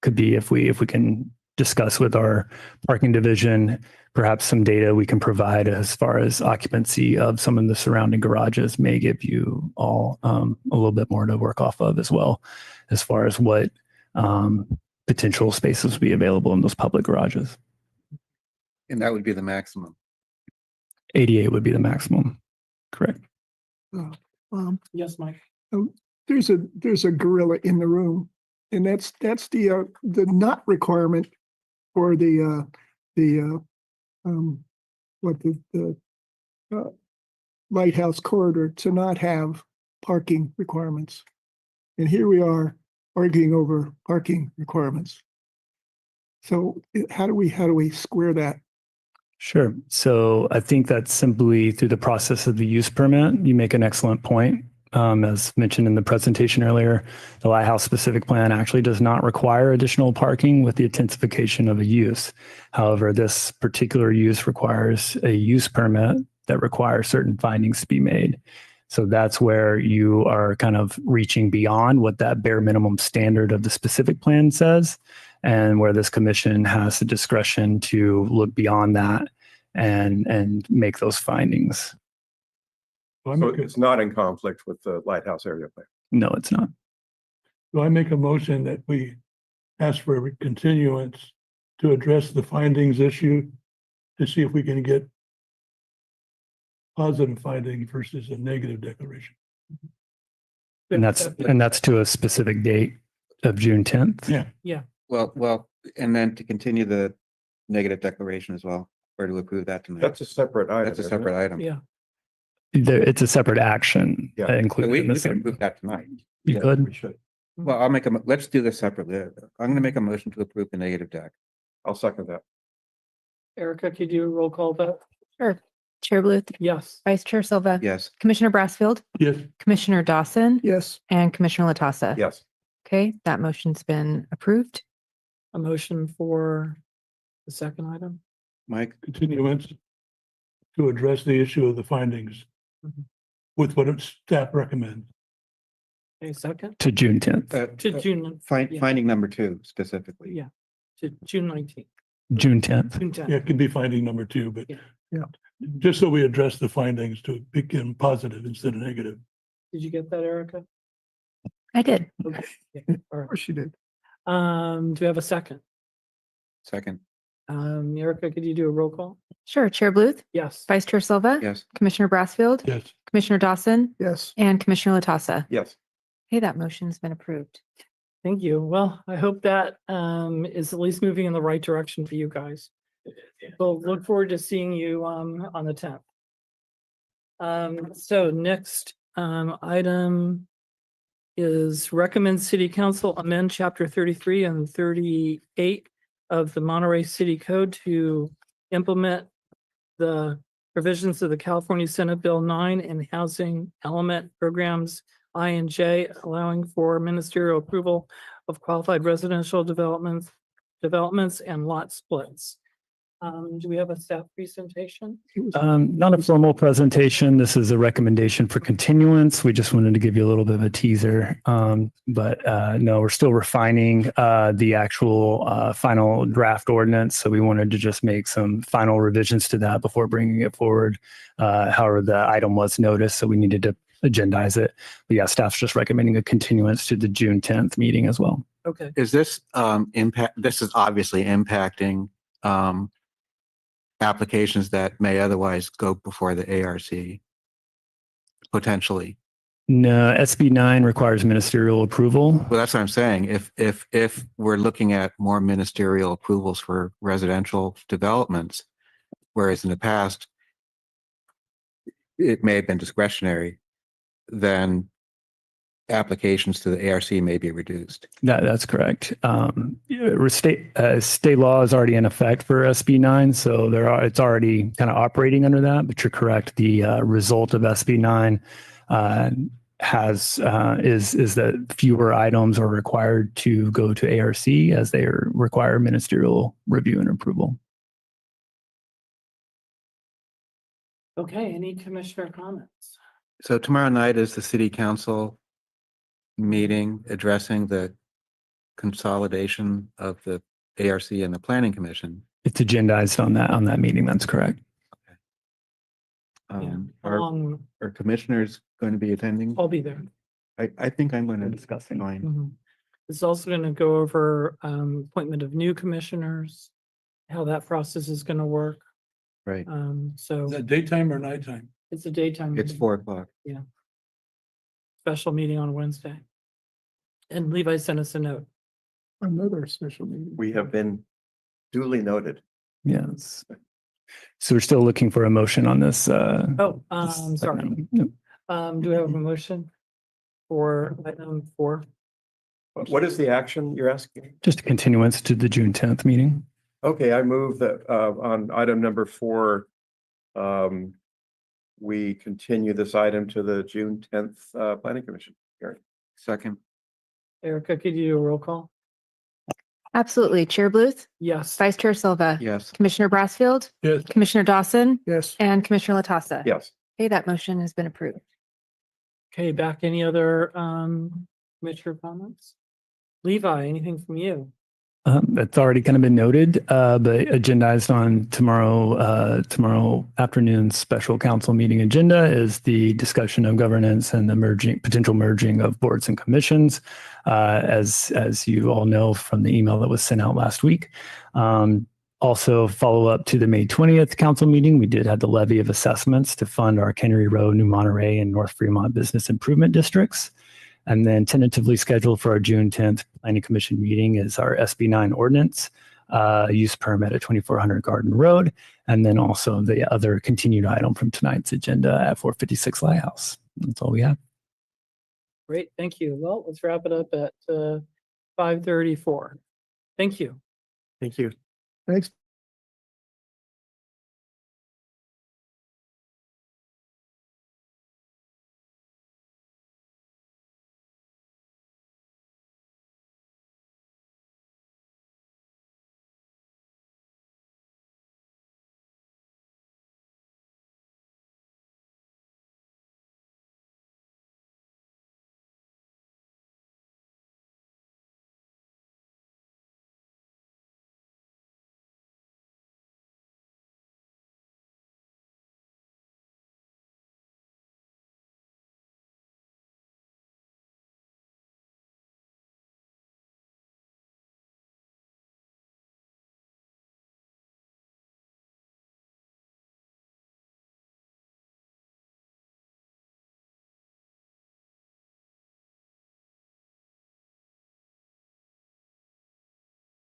F: could be if we can discuss with our parking division, perhaps some data we can provide as far as occupancy of some of the surrounding garages may give you all a little bit more to work off of as well, as far as what potential spaces will be available in those public garages.
C: And that would be the maximum.
F: 88 would be the maximum. Correct.
A: Yes, Mike.
M: There's a gorilla in the room, and that's the not requirement for the lighthouse corridor to not have parking requirements. And here we are arguing over parking requirements. So how do we square that?
F: Sure. So I think that's simply through the process of the use permit. You make an excellent point. As mentioned in the presentation earlier, the Lighthouse specific plan actually does not require additional parking with the intensification of a use. However, this particular use requires a use permit that requires certain findings to be made. So that's where you are kind of reaching beyond what that bare minimum standard of the specific plan says, and where this commission has the discretion to look beyond that and make those findings.
G: So it's not in conflict with the Lighthouse area plan.
F: No, it's not.
H: So I make a motion that we ask for a continuance to address the findings issue to see if we can get positive finding versus a negative declaration.
F: And that's to a specific date of June 10th.
H: Yeah.
C: Well, and then to continue the negative declaration as well, or to approve that tonight.
G: That's a separate item.
C: That's a
G: isn't
C: separate
G: it?
C: item.
A: Yeah.
F: It's a separate action
G: Yeah.
C: So
F: included
C: we
F: in the
C: can
F: same.
C: approve that tonight.
F: You
G: Yeah,
F: could.
G: We should.
C: Well, let's do this separately. I'm going to make a motion to approve the negative deck.
G: I'll second that.
A: Erica, could you roll call that?
B: Sure. Chair Bluth,
A: Yes.
B: Vice Chair Silva,
C: Yes.
B: Commissioner Brassfield,
H: Yes.
B: Commissioner Dawson,
M: Yes,
B: and Commissioner Latassa.
G: Yes.
B: Okay, that motion's been approved.
A: A motion for the second item?
C: Mike?
H: Continuance to address the issue of the findings
A: Mhm.
H: with what staff recommends.
A: A second?
F: To June 10th.
A: To June, yeah.
C: Finding number 2 specifically.
A: Yeah, to June 19th.
F: June 10th.
A: June 10th.
H: Yeah, it could be finding number 2, but
A: Yeah.
H: just so we address the findings to begin positive instead of negative.
A: Did you get that, Erica?
B: I did.
A: Okay. Yeah. All
M: of
A: right.
M: course you did.
A: Do we have a second?
C: Second.
A: Erica, could you do a roll call?
B: Sure. Chair Bluth,
A: Yes.
B: Vice Chair Silva,
C: Yes.
B: Commissioner Brassfield,
H: Yes.
B: Commissioner Dawson,
M: Yes.
B: and Commissioner Latassa.
G: Yes.
B: Okay, that motion's been approved.
A: Thank you. Well, I hope that is at least moving in the right direction for you guys. We'll look forward to seeing you on the 10th. So next item is recommend City Council amend Chapter 33 and 38 of the Monterey City Code to implement the provisions of the California Senate Bill 9 and Housing Element Programs I and J, allowing for ministerial approval of qualified residential developments and lot splits. Do we have a staff presentation?
F: Not a formal presentation. This is a recommendation for continuance. We just wanted to give you a little bit of a teaser. But no, we're still refining the actual final draft ordinance. So we wanted to just make some final revisions to that before bringing it forward. However, the item was noticed, so we needed to agendize it. But yeah, staff's just recommending a continuance to the June 10th meeting as well.
A: Okay.
C: Is this this is obviously impacting applications that may otherwise go before the ARC potentially.
F: No, SB 9 requires ministerial approval.
C: Well, that's what I'm saying. If we're looking at more ministerial approvals for residential developments, whereas in the past it may have been discretionary, then applications to the ARC may be reduced.
F: That's correct. State law is already in effect for SB 9, so it's already kind of operating under that. But you're correct. The result of SB 9 is that fewer items are required to go to ARC as they require ministerial review and approval.
A: Okay, any commissioner comments?
C: So tomorrow night is the city council meeting addressing the consolidation of the ARC and the planning commission.
F: It's agendized on that meeting. That's correct.
A: Yeah,
C: Are
A: along,
C: commissioners going to be attending?
A: I'll be there.
C: I think I'm going to
F: Discussing.
C: join.
A: Mhm. It's also going to go over appointment of new commissioners, how that process is going to work.
C: Right.
A: So
H: Is that daytime or nighttime?
A: it's a daytime.
C: It's
A: meeting.
C: 4:00.
A: Special meeting on Wednesday. And Levi sent us a note.
M: Another special meeting.
G: We have been duly noted.
F: Yes. So we're still looking for a motion on this.
A: Oh,
F: this
A: sorry.
F: item. Yep.
A: Do we have a motion for item 4?
G: What is the action you're asking?
F: Just a continuance to the June 10th meeting.
G: Okay, I move that on item number 4, we continue this item to the June 10th Planning Commission hearing.
C: Second.
A: Erica, could you do a roll call?
B: Absolutely. Chair Bluth,
A: Yes.
B: Vice Chair Silva,
C: Yes.
B: Commissioner Brassfield,
H: Yes.
B: Commissioner Dawson,
M: Yes.
B: and Commissioner Latassa.
G: Yes.
B: Okay, that motion has been approved.
A: Okay, back. Any other commissioner comments? Levi, anything from you?
F: That's already kind of been noted, but agendized on tomorrow afternoon's special council meeting agenda is the discussion of governance and the potential merging of boards and commissions. As you all know from the email that was sent out last week. Also follow up to the May 20th council meeting. We did have the levy of assessments to fund our Kennery Road, New Monterey, and North Fremont business improvement districts. And then tentatively scheduled for our June 10th Planning Commission meeting is our SB 9 ordinance use permit at 2400 Garden Road. And then also the other continued item from tonight's agenda at 456 Lighthouse. That's all we have.
A: Great, thank you. Well, let's wrap it up at 5:34. Thank you.
G: Thank you.
M: Thanks.